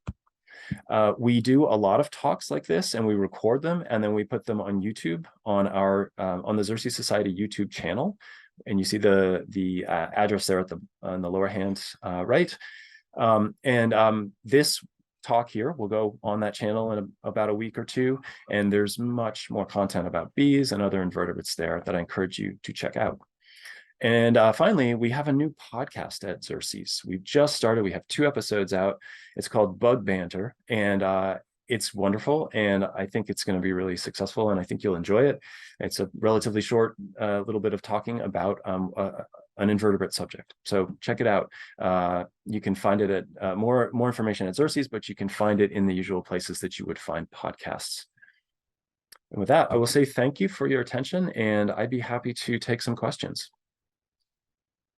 We do a lot of talks like this, and we record them, and then we put them on YouTube on the Xerces Society YouTube channel. And you see the address there on the lower hand right. This talk here will go on that channel in about a week or 2, and there's much more content about bees and other invertebrates there that I encourage you to check out. And finally, we have a new podcast at Xerces. We've just started. We have 2 episodes out. It's called Bug Banter, and it's wonderful. And I think it's going to be really successful, and I think you'll enjoy it. It's a relatively short little bit of talking about an invertebrate subject. So check it out. You can find it at more information at Xerces, but you can find it in the usual places that you would find podcasts. And with that, I will say thank you for your attention, and I'd be happy to take some questions.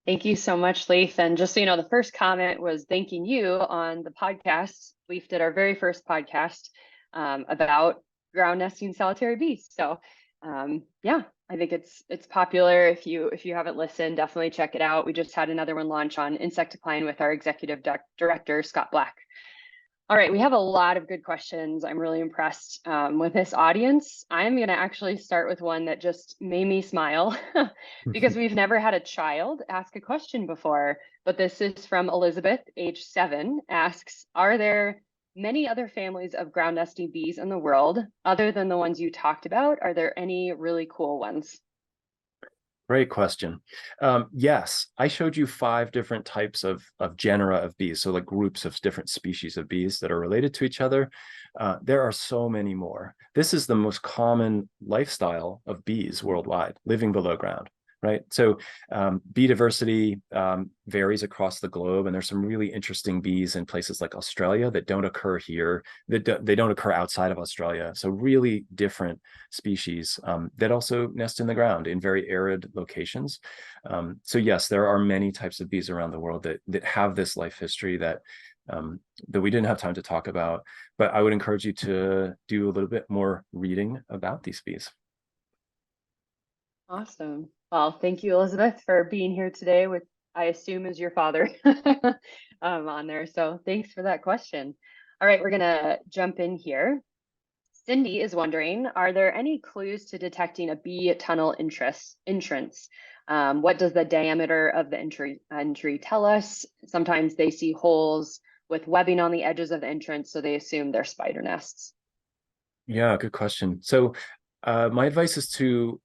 Thank you so much, Leif. And just so you know, the first comment was thanking you on the podcast. Leif did our very first podcast about ground nesting solitary bees. So yeah, I think it's popular. If you haven't listened, definitely check it out. We just had another one launch on insect decline with our executive director, Scott Black. All right, we have a lot of good questions. I'm really impressed with this audience. I'm going to actually start with one that just made me smile because we've never had a child ask a question before. But this is from Elizabeth, age 7, asks, are there many other families of ground nesting bees in the world other than the ones you talked about? Are there any really cool ones? Great question. Yes, I showed you 5 different types of genera of bees, so like groups of different species of bees that are related to each other. There are so many more. This is the most common lifestyle of bees worldwide, living below ground, right? So bee diversity varies across the globe, and there's some really interesting bees in places like Australia that don't occur here, they don't occur outside of Australia. So really different species that also nest in the ground in very arid locations. So yes, there are many types of bees around the world that have this life history that we didn't have time to talk about, but I would encourage you to do a little bit more reading about these bees. Awesome. Well, thank you, Elizabeth, for being here today with, I assume, is your father on there. So thanks for that question. All right, we're going to jump in here. Cindy is wondering, are there any clues to detecting a bee tunnel entrance? What does the diameter of the entry tell us? Sometimes they see holes with webbing on the edges of the entrance, so they assume they're spider nests. Yeah, good question. So my advice is to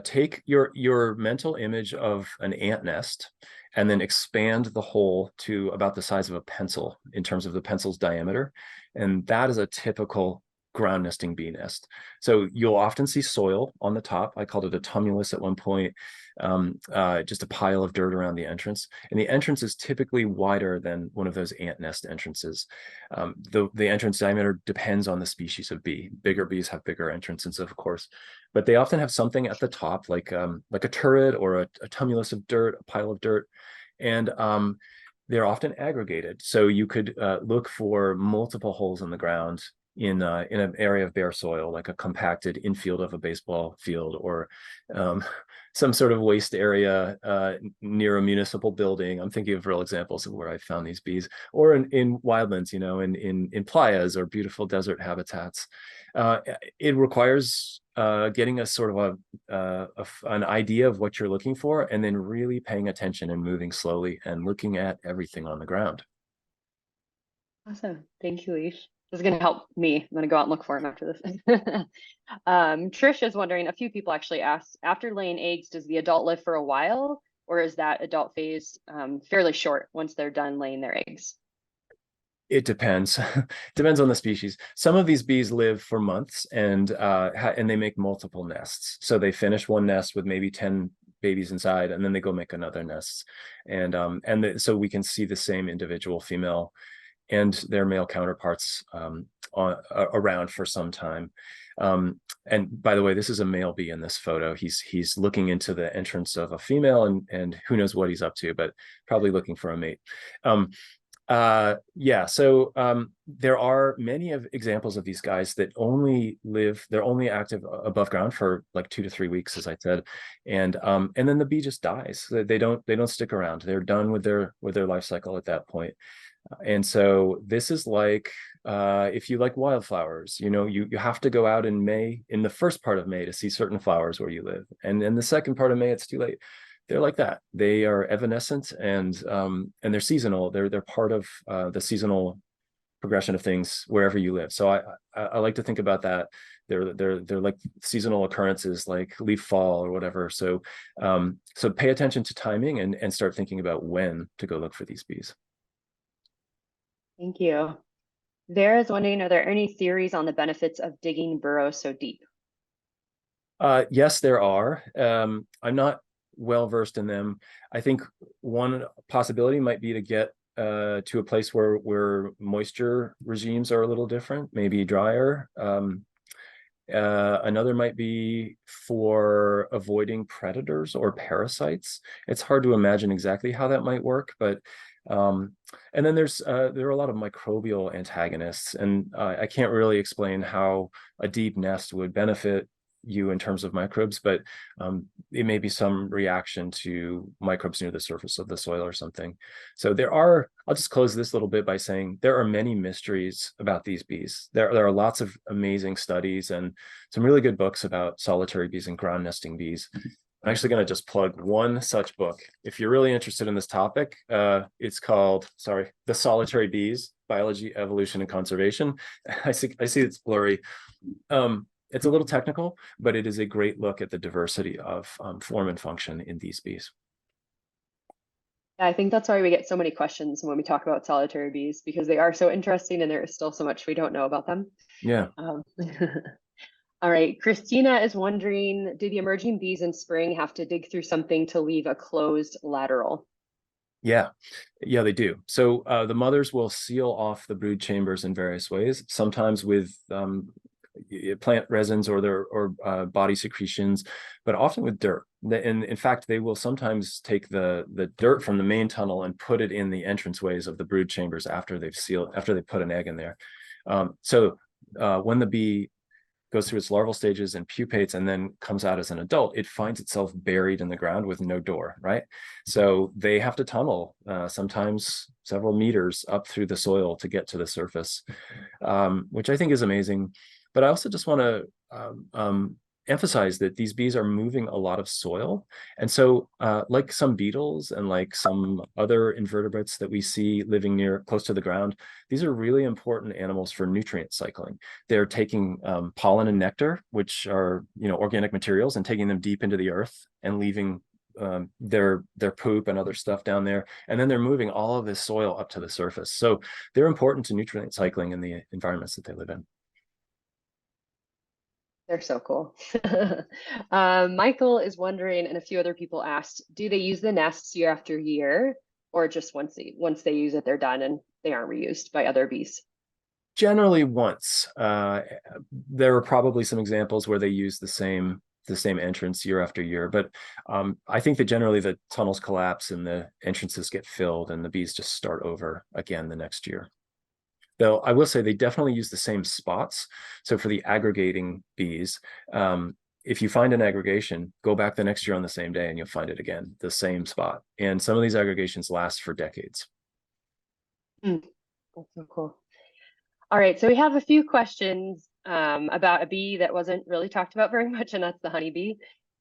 take your mental image of an ant nest and then expand the hole to about the size of a pencil in terms of the pencil's diameter. And that is a typical ground nesting bee nest. So you'll often see soil on the top. I called it a tumulus at one point, just a pile of dirt around the entrance. And the entrance is typically wider than one of those ant nest entrances. The entrance diameter depends on the species of bee. Bigger bees have bigger entrances, of course, but they often have something at the top, like a turret or a tumulus of dirt, a pile of dirt. And they're often aggregated. So you could look for multiple holes in the ground in an area of bare soil, like a compacted infield of a baseball field, or um, some sort of waste area near a municipal building. I'm thinking of real examples of where I found these bees, or in wildlands, in playas or beautiful desert habitats. It requires getting a sort of an idea of what you're looking for, and then really paying attention and moving slowly and looking at everything on the ground. Awesome. Thank you, Leash. This is going to help me. I'm going to go out and look for them after this. Trish is wondering, a few people actually asked, after laying eggs, does the adult live for a while, or is that adult phase fairly short once they're done laying their eggs? It depends. Depends on the species. Some of these bees live for months, and they make multiple nests. So they finish one nest with maybe 10 babies inside, and then they go make another nest. So we can see the same individual female and their male counterparts around for some time. And by the way, this is a male bee in this photo. He's looking into the entrance of a female, and who knows what he's up to, but probably looking for a mate. There are many of examples of these guys that they're only active above ground for like 2 to 3 weeks, as I said, and then the bee just dies. They don't stick around. They're done with their life cycle at that point. And so this is like if you like wildflowers, you have to go out in May, in the first part of May, to see certain flowers where you live, and in the second part of May it's too late. They're like that. They are evanescent, and they're seasonal. They're part of the seasonal progression of things wherever you live. So I like to think about that. They're like seasonal occurrences, like leaf fall or whatever. So pay attention to timing, and start thinking about when to go look for these bees. Thank you. Vera is wondering, are there any theories on the benefits of digging burrows so deep? Yes, there are. I'm not well versed in them. I think one possibility might be to get to a place where moisture regimes are a little different, maybe drier. Another might be for avoiding predators or parasites. It's hard to imagine exactly how that might work, but and then there are a lot of microbial antagonists, and I can't really explain how a deep nest would benefit you in terms of microbes, but it may be some reaction to microbes near the surface of the soil or something. So I'll just close this little bit by saying there are many mysteries about these bees. There are lots of amazing studies and some really good books about solitary bees and ground nesting bees. I'm actually going to just plug one such book. If you're really interested in this topic, it's called, The Solitary Bees, Biology, Evolution, and Conservation. I see it's blurry. It's a little technical, but it is a great look at the diversity of form and function in these bees. I think that's why we get so many questions when we talk about solitary bees, because they are so interesting and there is still so much we don't know about them. Yeah. All right. Christina is wondering, do the emerging bees in spring have to dig through something to leave a closed lateral? Yeah, they do. So the mothers will seal off the brood chambers in various ways, sometimes with plant resins or their body secretions, but often with dirt. And in fact, they will sometimes take the dirt from the main tunnel and put it in the entranceways of the brood chambers after they put an egg in there. When the bee goes through its larval stages and pupates and then comes out as an adult, it finds itself buried in the ground with no door, right? So they have to tunnel sometimes several meters up through the soil to get to the surface, which I think is amazing. But I also just want to emphasize that these bees are moving a lot of soil. And so like some beetles and like some other invertebrates that we see living close to the ground, these are really important animals for nutrient cycling. They're taking pollen and nectar, which are organic materials, and taking them deep into the earth and leaving their poop and other stuff down there. And then they're moving all of this soil up to the surface. So they're important to nutrient cycling in the environments that they live in. They're so cool. Michael is wondering, and a few other people asked, do they use the nests year after year, or just once they use it, they're done and they aren't reused by other bees? Generally once. There are probably some examples where they use the same the same entrance year after year. But I think that generally the tunnels collapse and the entrances get filled and the bees just start over again the next year. Though I will say they definitely use the same spots. So for the aggregating bees, if you find an aggregation, go back the next year on the same day and you'll find it again, the same spot. And some of these aggregations last for decades. That's so cool. All right, so we have a few questions about a bee that wasn't really talked about very much, and that's the honeybee.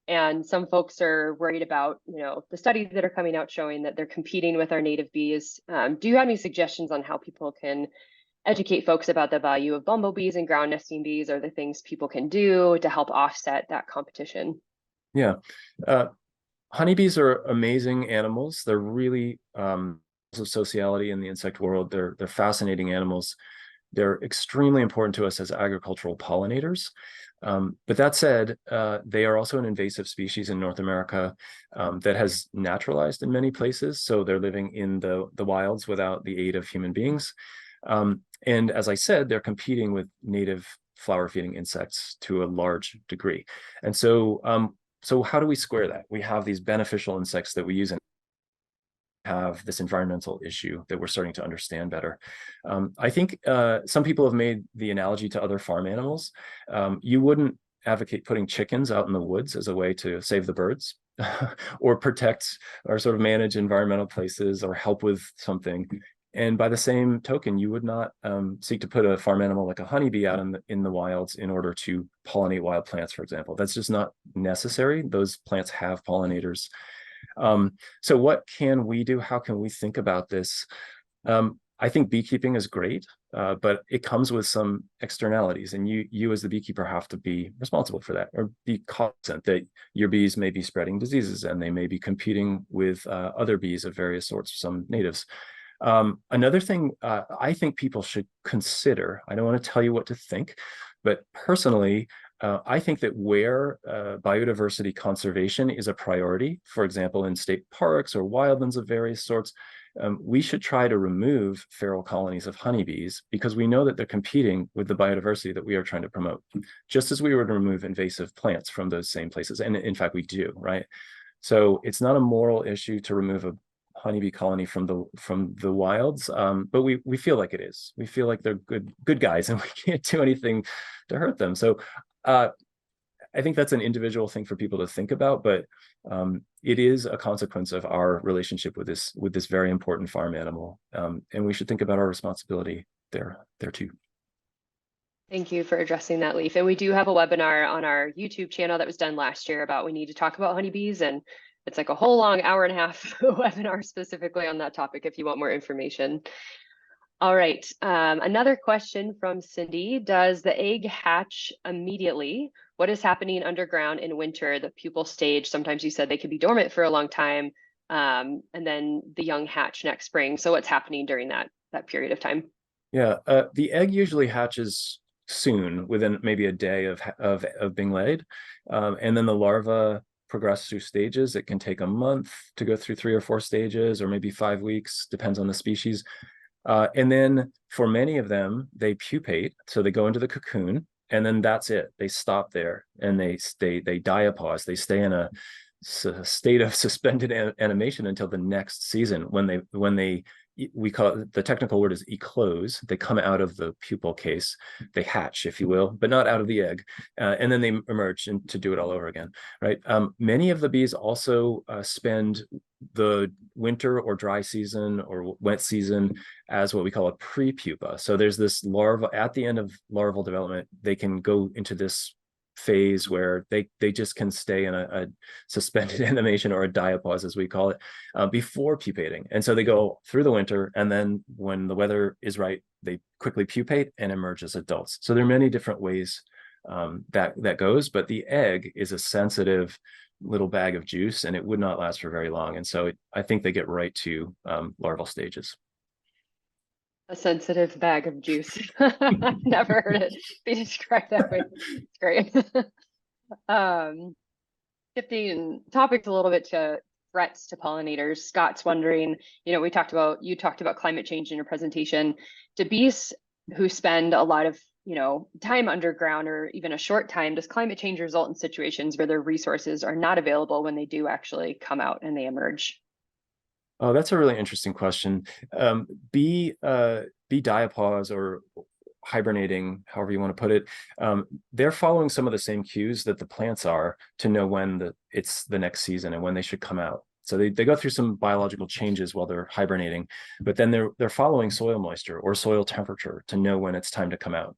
And some folks are worried about, the studies that are coming out showing that they're competing with our native bees. Do you have any suggestions on how people can educate folks about the value of bumblebees and ground nesting bees, or the things people can do to help offset that competition? Yeah. Honeybees are amazing animals. They're really of sociality in the insect world. They're fascinating animals. They're extremely important to us as agricultural pollinators. But that said, they are also an invasive species in North America that has naturalized in many places. So they're living in the wilds without the aid of human beings. And as I said, they're competing with native flower-feeding insects to a large degree. And so, so how do we square that? We have these beneficial insects that we use and have this environmental issue that we're starting to understand better. I think some people have made the analogy to other farm animals. You wouldn't advocate putting chickens out in the woods as a way to save the birds or protect or sort of manage environmental places or help with something. And by the same token, you would not seek to put a farm animal like a honeybee out in the wilds in order to pollinate wild plants, for example. That's just not necessary. Those plants have pollinators. So what can we do? How can we think about this? I think beekeeping is great, but it comes with some externalities, and you as the beekeeper have to be responsible for that, or be cognizant that your bees may be spreading diseases and they may be competing with other bees of various sorts, some natives. Another thing I think people should consider, I don't want to tell you what to think, but personally, I think that where biodiversity conservation is a priority, for example, in state parks or wildlands of various sorts, we should try to remove feral colonies of honeybees because we know that they're competing with the biodiversity that we are trying to promote, just as we were to remove invasive plants from those same places. And in fact, we do, right? So it's not a moral issue to remove a honeybee colony from the wilds, but we feel like it is. We feel like they're good guys, and we can't do anything to hurt them. So I think that's an individual thing for people to think about, but it is a consequence of our relationship with this very important farm animal, and we should think about our responsibility there too. Thank you for addressing that, Leaf. And we do have a webinar on our YouTube channel that was done last year about we need to talk about honeybees, and it's like a whole long hour-and-a-half webinar specifically on that topic if you want more information. All right, another question from Cindy. Does the egg hatch immediately? What is happening underground in winter, the pupal stage? Sometimes you said they could be dormant for a long time, and then the young hatch next spring. So what's happening during that period of time? Yeah, the egg usually hatches soon, within maybe a day of being laid, and then the larva progress through stages. It can take a month to go through 3 or 4 stages, or maybe 5 weeks, depends on the species. And then for many of them, they pupate, so they go into the cocoon, and then that's it. They stop there, and they diapause. They stay in a state of suspended animation until the next season, when they we call it, the technical word is eclose. They come out of the pupal case, they hatch, if you will, but not out of the egg, and then they emerge and to do it all over again, right? Many of the bees also spend the winter or dry season or wet season as what we call a pre-pupa. So there's this larva at the end of larval development. They can go into this phase where they just can stay in a suspended animation, or a diapause as we call it, before pupating. And so they go through the winter, and then when the weather is right, they quickly pupate and emerge as adults. So there are many different ways that goes, but the egg is a sensitive little bag of juice, and it would not last for very long. And so I think they get right to larval stages. A sensitive bag of juice. I've never heard it be described that way. It's great. Shifting topics a little bit to threats to pollinators. Scott's wondering, you talked about climate change in your presentation. Do bees who spend a lot of time underground or even a short time, does climate change result in situations where their resources are not available when they do actually come out and they emerge? Oh, that's a really interesting question. Bee diapause or hibernating, however you want to put it, they're following some of the same cues that the plants are to know when it's the next season and when they should come out. So they go through some biological changes while they're hibernating, but then they're following soil moisture or soil temperature to know when it's time to come out.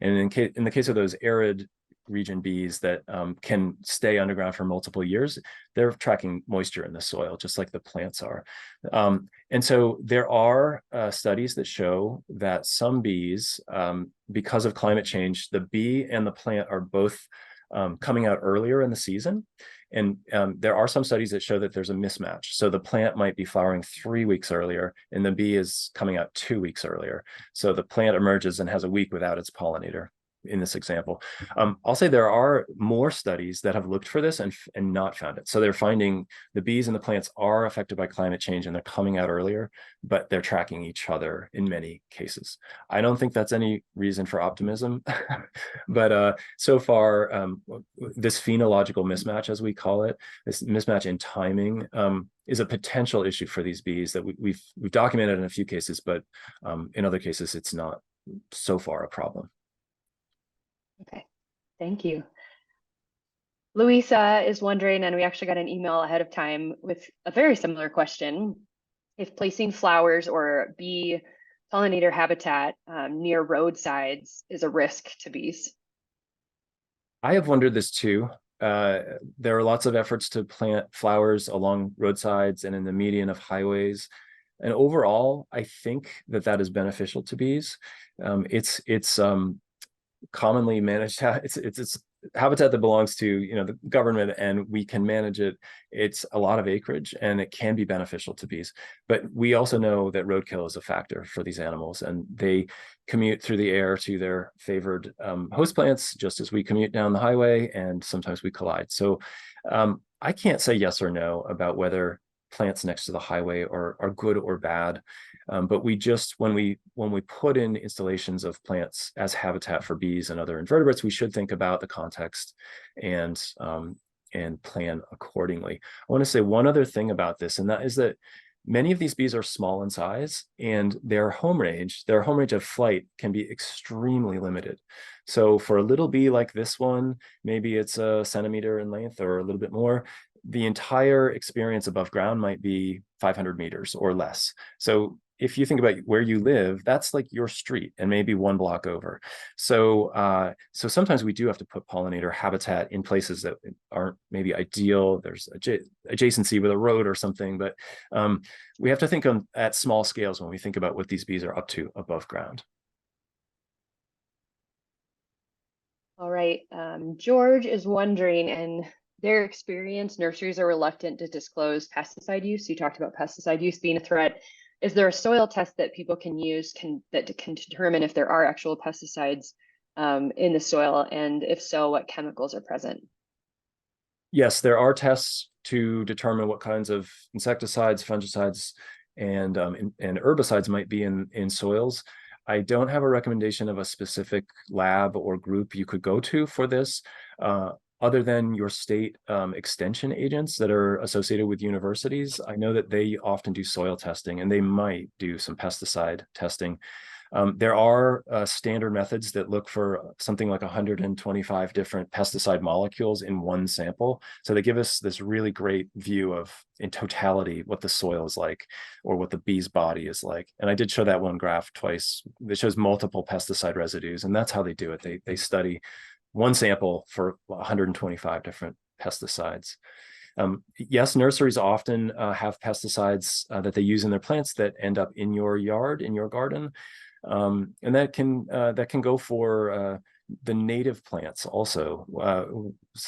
And in the case of those arid region bees that can stay underground for multiple years, they're tracking moisture in the soil, just like the plants are. And so there are studies that show that some bees, because of climate change, the bee and the plant are both coming out earlier in the season. And there are some studies that show that there's a mismatch. So the plant might be flowering 3 weeks earlier, and the bee is coming out 2 weeks earlier. So the plant emerges and has a week without its pollinator in this example. I'll say there are more studies that have looked for this and not found it. So they're finding the bees and the plants are affected by climate change and they're coming out earlier, but they're tracking each other in many cases. I don't think that's any reason for optimism, but so far, this phenological mismatch, as we call it, this mismatch in timing, is a potential issue for these bees that we've documented in a few cases, but in other cases, it's not so far a problem. Okay, thank you. Louisa is wondering, and we actually got an email ahead of time with a very similar question, if placing flowers or bee pollinator habitat near roadsides is a risk to bees. I have wondered this too. There are lots of efforts to plant flowers along roadsides and in the median of highways. And overall, I think that is beneficial to bees. It's commonly managed. It's habitat that belongs to the government, and we can manage it. It's a lot of acreage, and it can be beneficial to bees. But we also know that roadkill is a factor for these animals, and they commute through the air to their favored host plants, just as we commute down the highway, and sometimes we collide. So I can't say yes or no about whether plants next to the highway are good or bad. But we just, when we put in installations of plants as habitat for bees and other invertebrates, we should think about the context and plan accordingly. I want to say one other thing about this, and that is that many of these bees are small in size, and their home range of flight can be extremely limited. So for a little bee like this one, maybe it's a centimeter in length or a little bit more. The entire experience above ground might be 500 meters or less. So if you think about where you live, that's like your street and maybe one block over. So sometimes we do have to put pollinator habitat in places that aren't maybe ideal. There's adjacency with a road or something, but we have to think at small scales when we think about what these bees are up to above ground. All right, George is wondering, in their experience, nurseries are reluctant to disclose pesticide use. You talked about pesticide use being a threat. Is there a soil test that people can use that can determine if there are actual pesticides in the soil? And if so, what chemicals are present? Yes, there are tests to determine what kinds of insecticides, fungicides, and herbicides might be in soils. I don't have a recommendation of a specific lab or group you could go to for this, other than your state extension agents that are associated with universities. I know that they often do soil testing, and they might do some pesticide testing. There are standard methods that look for something like 125 different pesticide molecules in one sample. So they give us this really great view of, in totality, what the soil is like or what the bee's body is like. And I did show that one graph twice that shows multiple pesticide residues, and that's how they do it. They study one sample for 125 different pesticides. Yes, nurseries often have pesticides that they use in their plants that end up in your yard, in your garden. And that can go for the native plants also.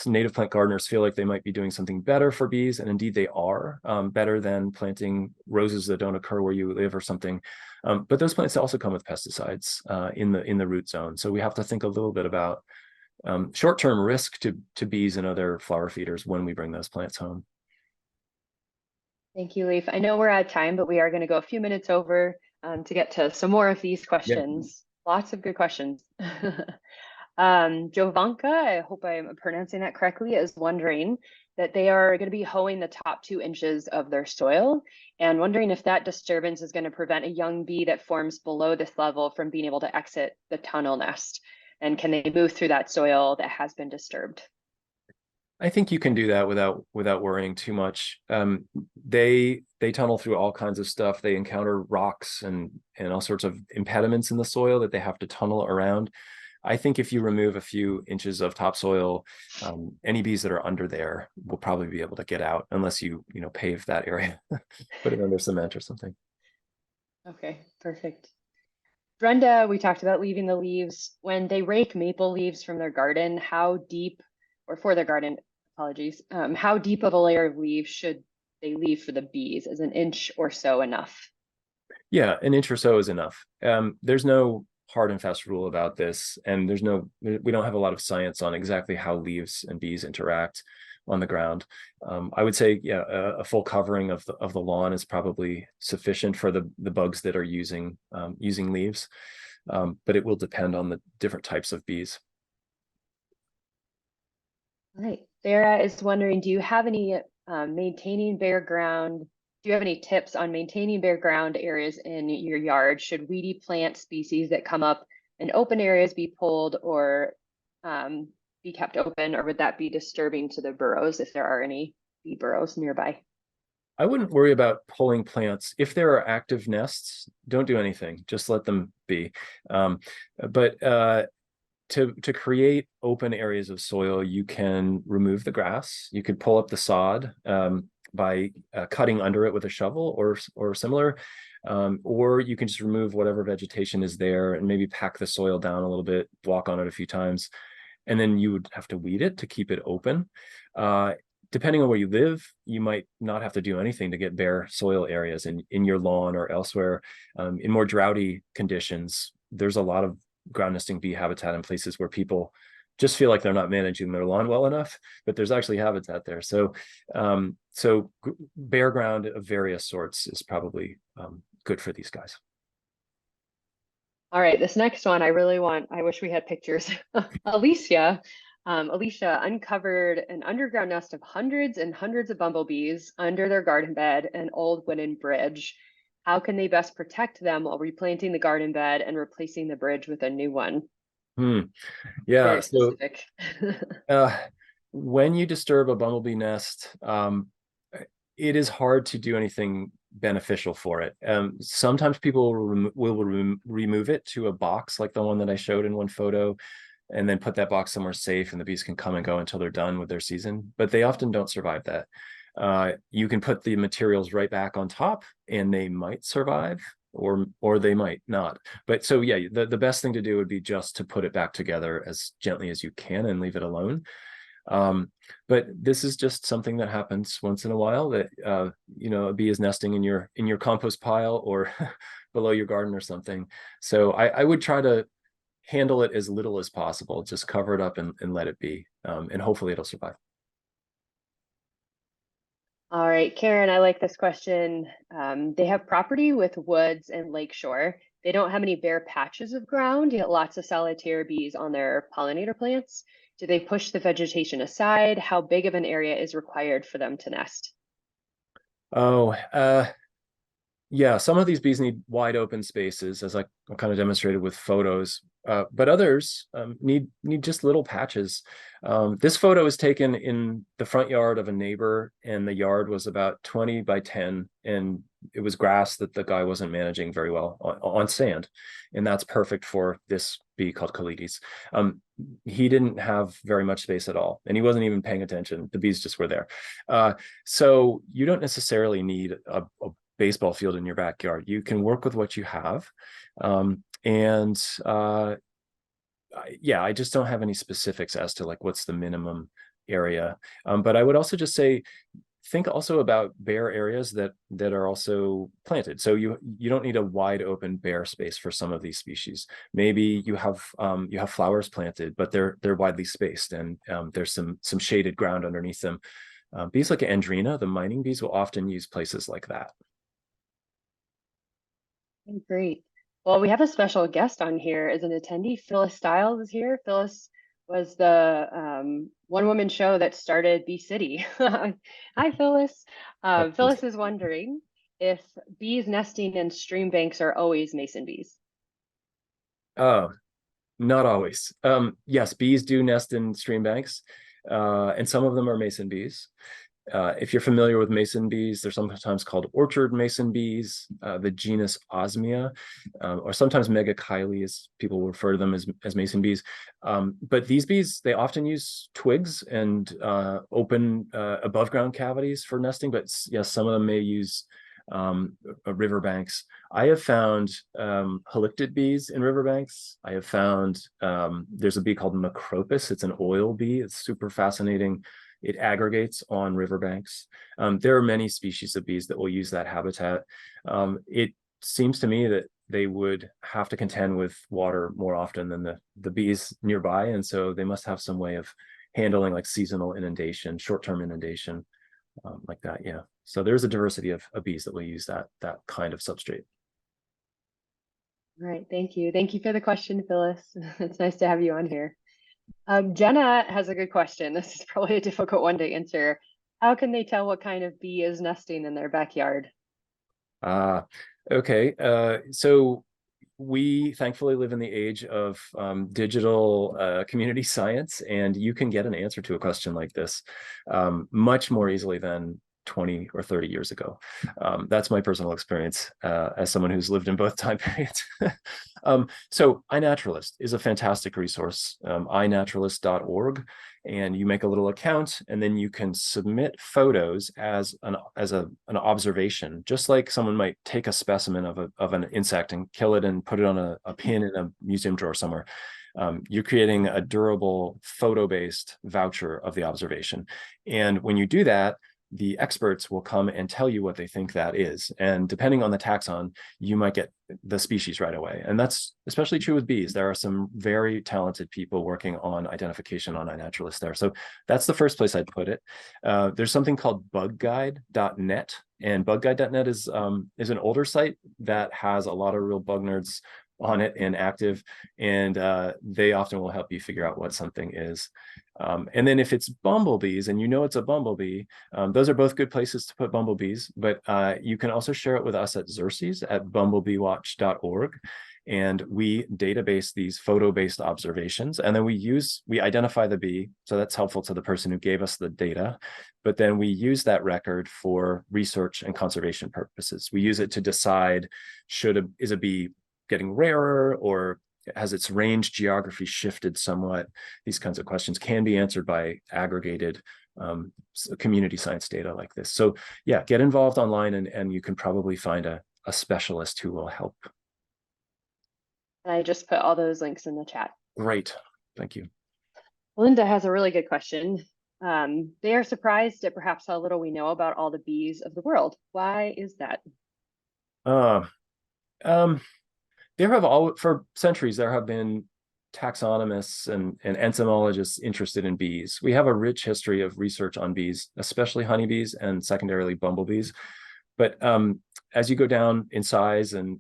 Native plant gardeners feel like they might be doing something better for bees, and indeed they are, better than planting roses that don't occur where you live or something. But those plants also come with pesticides in the root zone. So we have to think a little bit about short-term risk to bees and other flower feeders when we bring those plants home. Thank you, Leif. I know we're out of time, but we are going to go a few minutes over to get to some more of these questions. Lots of good questions. Jovanka, I hope I'm pronouncing that correctly, is wondering that they are going to be hoeing the top 2 inches of their soil and wondering if that disturbance is going to prevent a young bee that forms below this level from being able to exit the tunnel nest. And can they move through that soil that has been disturbed? I think you can do that without worrying too much. They tunnel through all kinds of stuff. They encounter rocks and all sorts of impediments in the soil that they have to tunnel around. I think if you remove a few inches of topsoil, any bees that are under there will probably be able to get out, unless you pave that area, put it under cement or something. Okay, perfect. Brenda, we talked about leaving the leaves. When they rake maple leaves from their garden, how deep, or for their garden, apologies, how deep of a layer of leaves should they leave for the bees? Is an inch or so enough? Yeah, an inch or so is enough. There's no hard and fast rule about this, and we don't have a lot of science on exactly how leaves and bees interact on the ground. I would say, yeah, a full covering of the lawn is probably sufficient for the bugs that are using leaves, but it will depend on the different types of bees. All right. Sarah is wondering, do you have any maintaining bare ground? Do you have any tips on maintaining bare ground areas in your yard? Should weedy plant species that come up in open areas be pulled or be kept open, or would that be disturbing to the burrows if there are any bee burrows nearby? I wouldn't worry about pulling plants. If there are active nests, don't do anything. Just let them be. But to create open areas of soil, you can remove the grass. You could pull up the sod by cutting under it with a shovel or similar. Or you can just remove whatever vegetation is there and maybe pack the soil down a little bit, walk on it a few times, and then you would have to weed it to keep it open. Depending on where you live, you might not have to do anything to get bare soil areas in your lawn or elsewhere. In more droughty conditions, there's a lot of ground nesting bee habitat in places where people just feel like they're not managing their lawn well enough, but there's actually habitat there. So bare ground of various sorts is probably good for these guys. All right, this next one I wish we had pictures. Alicia uncovered an underground nest of hundreds and hundreds of bumblebees under their garden bed, an old wooden bridge. How can they best protect them while replanting the garden bed and replacing the bridge with a new one? Hmm. Yeah, Very so specific. uh, when you disturb a bumblebee nest, it is hard to do anything beneficial for it. Sometimes people will remove it to a box like the one that I showed in one photo, and then put that box somewhere safe, and the bees can come and go until they're done with their season. But they often don't survive that. You can put the materials right back on top, and they might survive, or they might not. But so yeah, the best thing to do would be just to put it back together as gently as you can and leave it alone. But this is just something that happens once in a while, that a bee is nesting in your compost pile or below your garden or something. So I would try to handle it as little as possible. Just cover it up and let it be, and hopefully it'll survive. All right, Karen, I like this question. They have property with woods and lakeshore. They don't have any bare patches of ground, yet lots of solitary bees on their pollinator plants. Do they push the vegetation aside? How big of an area is required for them to nest? Oh, yeah, some of these bees need wide open spaces, as I kind of demonstrated with photos, but others need just little patches. This photo was taken in the front yard of a neighbor, and the yard was about 20 by 10, and it was grass that the guy wasn't managing very well on sand, and that's perfect for this bee called colonies. He didn't have very much space at all, and he wasn't even paying attention. The bees just were there. So you don't necessarily need a baseball field in your backyard. You can work with what you have. And yeah, I just don't have any specifics as to like what's the minimum area. But I would also just say, think also about bare areas that are also planted. So you don't need a wide open bare space for some of these species. Maybe you have flowers planted, but they're widely spaced, and there's some shaded ground underneath them. Bees like Andrena, the mining bees, will often use places like that. Great. Well, we have a special guest on here as an attendee. Phyllis Stiles is here. Phyllis was the one-woman show that started Bee City. Hi, Phyllis. Phyllis is wondering if bees nesting in stream banks are always mason bees. Oh, not always. Yes, bees do nest in stream banks, and some of them are mason bees. If you're familiar with mason bees, they're sometimes called orchard mason bees, the genus Osmia, or sometimes megachile, as people refer to them as mason bees. But these bees, they often use twigs and open above ground cavities for nesting, but yes, some of them may use riverbanks. I have found halictid bees in riverbanks. I have found there's a bee called Macropus. It's an oil bee. It's super fascinating. It aggregates on riverbanks. There are many species of bees that will use that habitat. It seems to me that they would have to contend with water more often than the bees nearby, and so they must have some way of handling like seasonal inundation, short-term inundation, like that. Yeah. So there's a diversity of bees that will use that kind of substrate. All right, thank you. Thank you for the question, Phyllis. It's nice to have you on here. Jenna has a good question. This is probably a difficult one to answer. How can they tell what kind of bee is nesting in their backyard? Okay. So we thankfully live in the age of digital community science, and you can get an answer to a question like this much more easily than 20 or 30 years ago. That's my personal experience as someone who's lived in both time periods. So iNaturalist is a fantastic resource, inaturalist.org, and you make a little account, and then you can submit photos as an observation, just like someone might take a specimen of an insect and kill it and put it on a pin in a museum drawer somewhere. You're creating a durable photo-based voucher of the observation. And when you do that, the experts will come and tell you what they think that is. And depending on the taxon, you might get the species right away. And that's especially true with bees. There are some very talented people working on identification on iNaturalist there. So that's the first place I'd put it. There's something called bugguide.net. And bugguide.net is an older site that has a lot of real bug nerds on it and active, and they often will help you figure out what something is. And then if it's bumblebees and you know it's a bumblebee, those are both good places to put bumblebees, but you can also share it with us at Xerces at bumblebeewatch.org. And we database these photo-based observations, and then we identify the bee. So that's helpful to the person who gave us the data. But then we use that record for research and conservation purposes. We use it to decide is a bee getting rarer, or has its range geography shifted somewhat? These kinds of questions can be answered by aggregated community science data like this. So yeah, get involved online, and you can probably find a specialist who will help. And I just put all those links in the chat. Great, thank you. Linda has a really good question. They are surprised at perhaps how little we know about all the bees of the world. Why is that? For centuries, there have been taxonomists and entomologists interested in bees. We have a rich history of research on bees, especially honeybees and secondarily bumblebees. But as you go down in size, and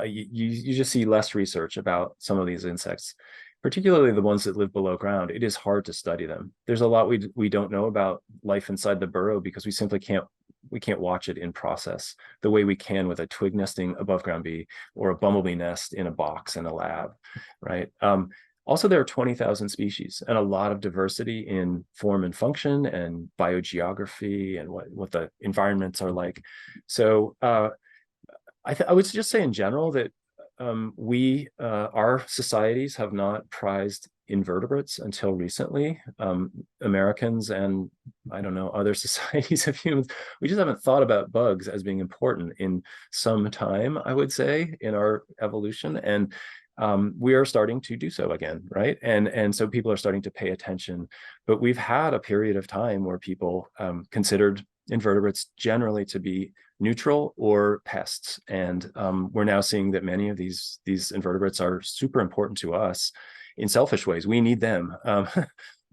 you just see less research about some of these insects, particularly the ones that live below ground. It is hard to study them. There's a lot we don't know about life inside the burrow because we simply can't watch it in process the way we can with a twig nesting above ground bee or a bumblebee nest in a box in a lab, right? Also, there are 20,000 species and a lot of diversity in form and function and biogeography and what the environments are like. So I would just say in general that our societies have not prized invertebrates until recently. Americans and I don't know, other societies of humans, we just haven't thought about bugs as being important in some time, I would say, in our evolution. And we are starting to do so again, right? And so people are starting to pay attention. But we've had a period of time where people considered invertebrates generally to be neutral or pests. And we're now seeing that many of these invertebrates are super important to us in selfish ways. We need them.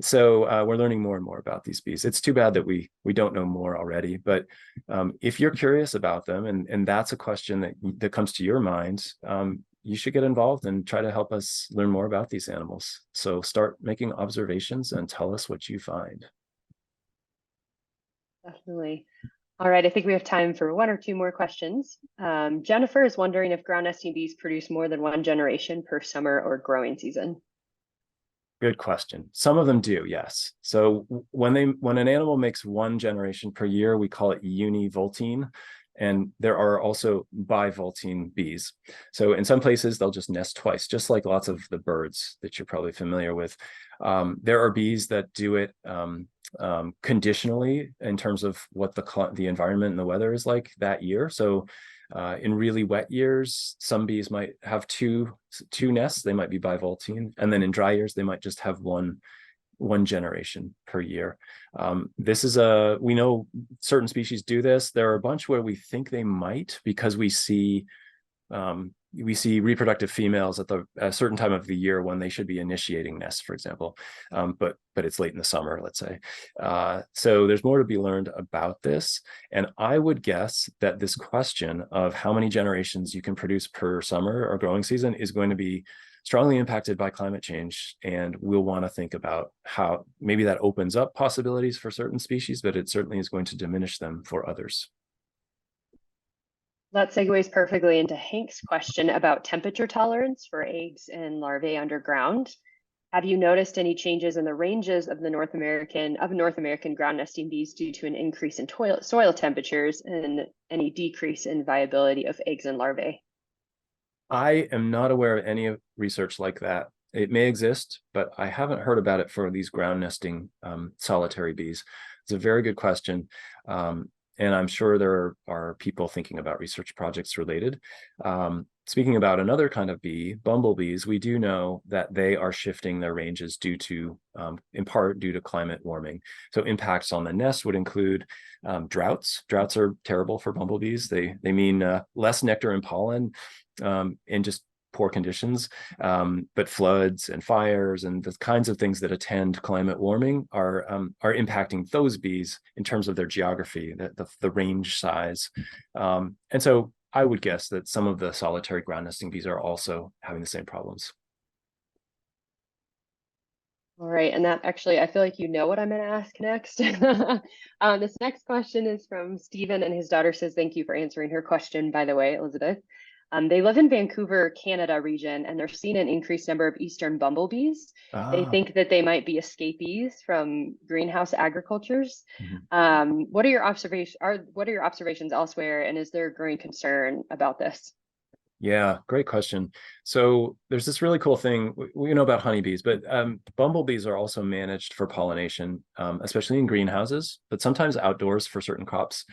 So we're learning more and more about these bees. It's too bad that we don't know more already. But if you're curious about them, and that's a question that comes to your mind, you should get involved and try to help us learn more about these animals. So start making observations and tell us what you find. Definitely. All right, I think we have time for one or two more questions. Jennifer is wondering if ground nesting bees produce more than one generation per summer or growing season. Good question. Some of them do, yes. So when an animal makes one generation per year, we call it univoltine. And there are also bivoltine bees. So in some places, they'll just nest twice, just like lots of the birds that you're probably familiar with. There are bees that do it conditionally in terms of what the environment and the weather is like that year. So in really wet years, some bees might have two nests. They might be bivoltine, and then in dry years, they might just have one generation per year. We know certain species do this. There are a bunch where we think they might, because we see reproductive females at a certain time of the year when they should be initiating nests, for example, but it's late in the summer, let's say. So there's more to be learned about this. And I would guess that this question of how many generations you can produce per summer or growing season is going to be strongly impacted by climate change. And we'll want to think about how maybe that opens up possibilities for certain species, but it certainly is going to diminish them for others. That segues perfectly into Hank's question about temperature tolerance for eggs and larvae underground. Have you noticed any changes in the ranges of North American ground nesting bees due to an increase in soil temperatures and any decrease in viability of eggs and larvae? I am not aware of any research like that. It may exist, but I haven't heard about it for these ground nesting solitary bees. It's a very good question. And I'm sure there are people thinking about research projects related. Speaking about another kind of bee, bumblebees, we do know that they are shifting their ranges in part due to climate warming. So impacts on the nest would include droughts. Droughts are terrible for bumblebees. They mean less nectar and pollen, and just poor conditions, but floods and fires and the kinds of things that attend climate warming are impacting those bees in terms of their geography, the range size. And so I would guess that some of the solitary ground nesting bees are also having the same problems. All right, and that actually, I feel like you know what I'm going to ask next. This next question is from Stephen, and his daughter says, thank you for answering her question, by the way, Elizabeth. They live in Vancouver, Canada region, and they're seeing an increased number of eastern bumblebees. They think that they might be escapees from greenhouse agricultures. Mm-hmm. What are your observations elsewhere, and is there a growing concern about this? Yeah, great question. So there's this really cool thing. We know about honeybees, but bumblebees are also managed for pollination, especially in greenhouses, but sometimes outdoors for certain crops.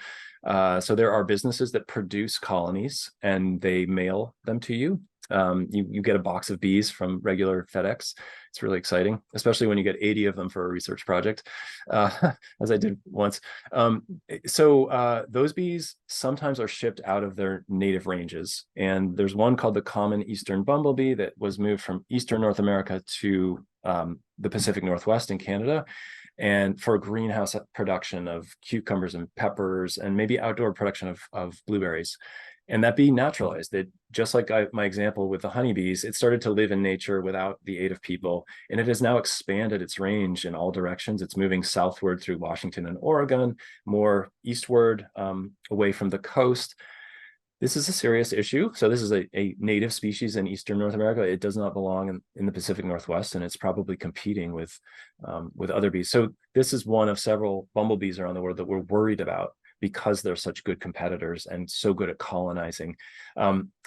So there are businesses that produce colonies and they mail them to you. You get a box of bees from regular FedEx. It's really exciting, especially when you get 80 of them for a research project, as I did once. So those bees sometimes are shipped out of their native ranges. And there's one called the common eastern bumblebee that was moved from eastern North America to the Pacific Northwest in Canada. And for greenhouse production of cucumbers and peppers, and maybe outdoor production of blueberries. And that bee naturalized it, just like my example with the honeybees. It started to live in nature without the aid of people, and it has now expanded its range in all directions. It's moving southward through Washington and Oregon, more eastward, away from the coast. This is a serious issue. So this is a native species in Eastern North America. It does not belong in the Pacific Northwest, and it's probably competing with other bees. So this is one of several bumblebees around the world that we're worried about because they're such good competitors and so good at colonizing.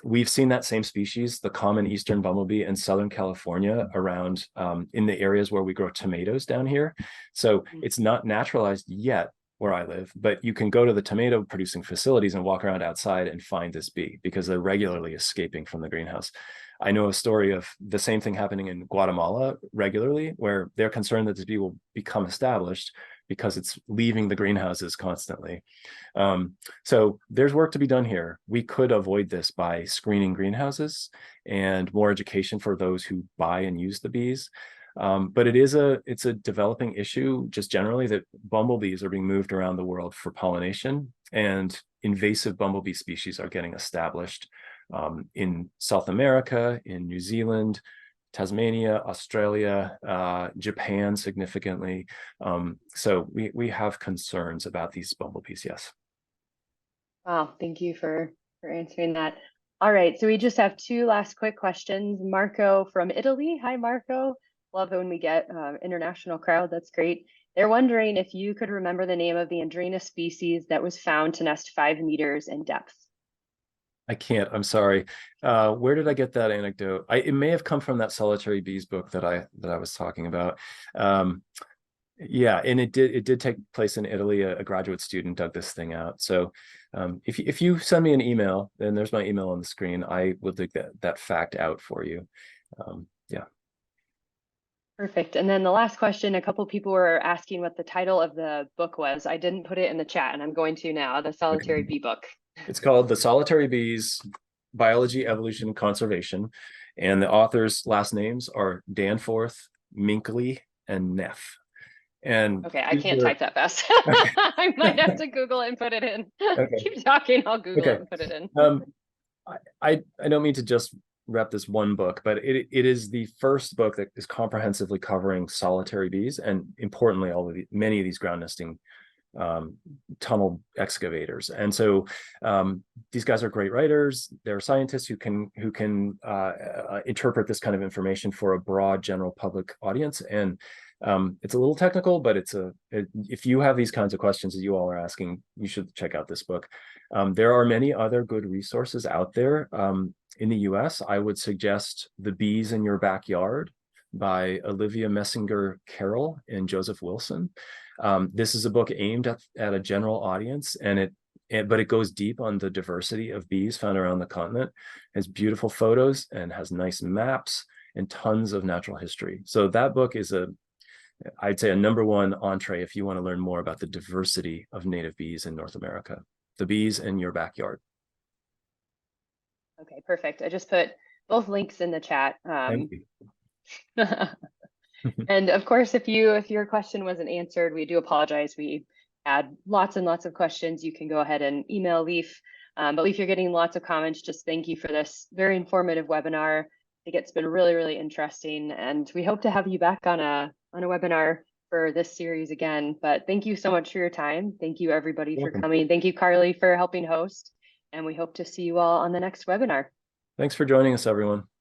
We've seen that same species, the common eastern bumblebee, in Southern California, around in the areas where we grow tomatoes down here. So it's not naturalized yet where I live, but you can go to the tomato producing facilities and walk around outside and find this bee because they're regularly escaping from the greenhouse. I know a story of the same thing happening in Guatemala regularly, where they're concerned that this bee will become established because it's leaving the greenhouses constantly. So there's work to be done here. We could avoid this by screening greenhouses and more education for those who buy and use the bees. But it's a developing issue just generally that bumblebees are being moved around the world for pollination, and invasive bumblebee species are getting established in South America, in New Zealand, Tasmania, Australia, Japan significantly. So we have concerns about these bumblebees, yes. Wow, thank you for answering that. All right, so we just have two last quick questions. Marco from Italy. Hi, Marco. Love it when we get international crowd. That's great. They're wondering if you could remember the name of the Andrena species that was found to nest 5 meters in depth. I can't, I'm sorry. Where did I get that anecdote? It may have come from that Solitary Bees book that I was talking about. Yeah, and it did take place in Italy. A graduate student dug this thing out. So if you send me an email, then there's my email on the screen. I will dig that fact out for you. Yeah. Perfect. And then the last question, a couple people were asking what the title of the book was. I didn't put it in the chat, and I'm going to now. The Solitary Bee book. It's called The Solitary Bees, Biology, Evolution, and Conservation. And the authors' last names are Danforth, Minkley, and Neff. And okay, I can't type that fast. I might have to Google it and put it in. Okay. Keep talking, I'll Google it and put it in. I don't mean to just rep this one book, but it is the first book that is comprehensively covering solitary bees, and importantly, many of these ground nesting tunnel excavators. And so these guys are great writers. They're scientists who can interpret this kind of information for a broad general public audience. And it's a little technical, but if you have these kinds of questions that you all are asking, you should check out this book. There are many other good resources out there. In the US, I would suggest The Bees in Your Backyard by Olivia Messinger Carroll and Joseph Wilson. This is a book aimed at a general audience, but it goes deep on the diversity of bees found around the continent. It has beautiful photos and has nice maps and tons of natural history. So that book is I'd say a #1 entree if you want to learn more about the diversity of native bees in North America. The Bees in Your Backyard. Okay, perfect. I just put both links in the chat. Thank you. And of course, if your question wasn't answered, we do apologize. We had lots and lots of questions. You can go ahead and email Leaf. But Leaf, you're getting lots of comments. Just thank you for this very informative webinar. I think it's been really, really interesting, and we hope to have you back on a webinar for this series again. But thank you so much for your time. Thank you everybody for coming. Thank you, Carly, for helping host, and we hope to see you all on the next webinar. Thanks for joining us, everyone.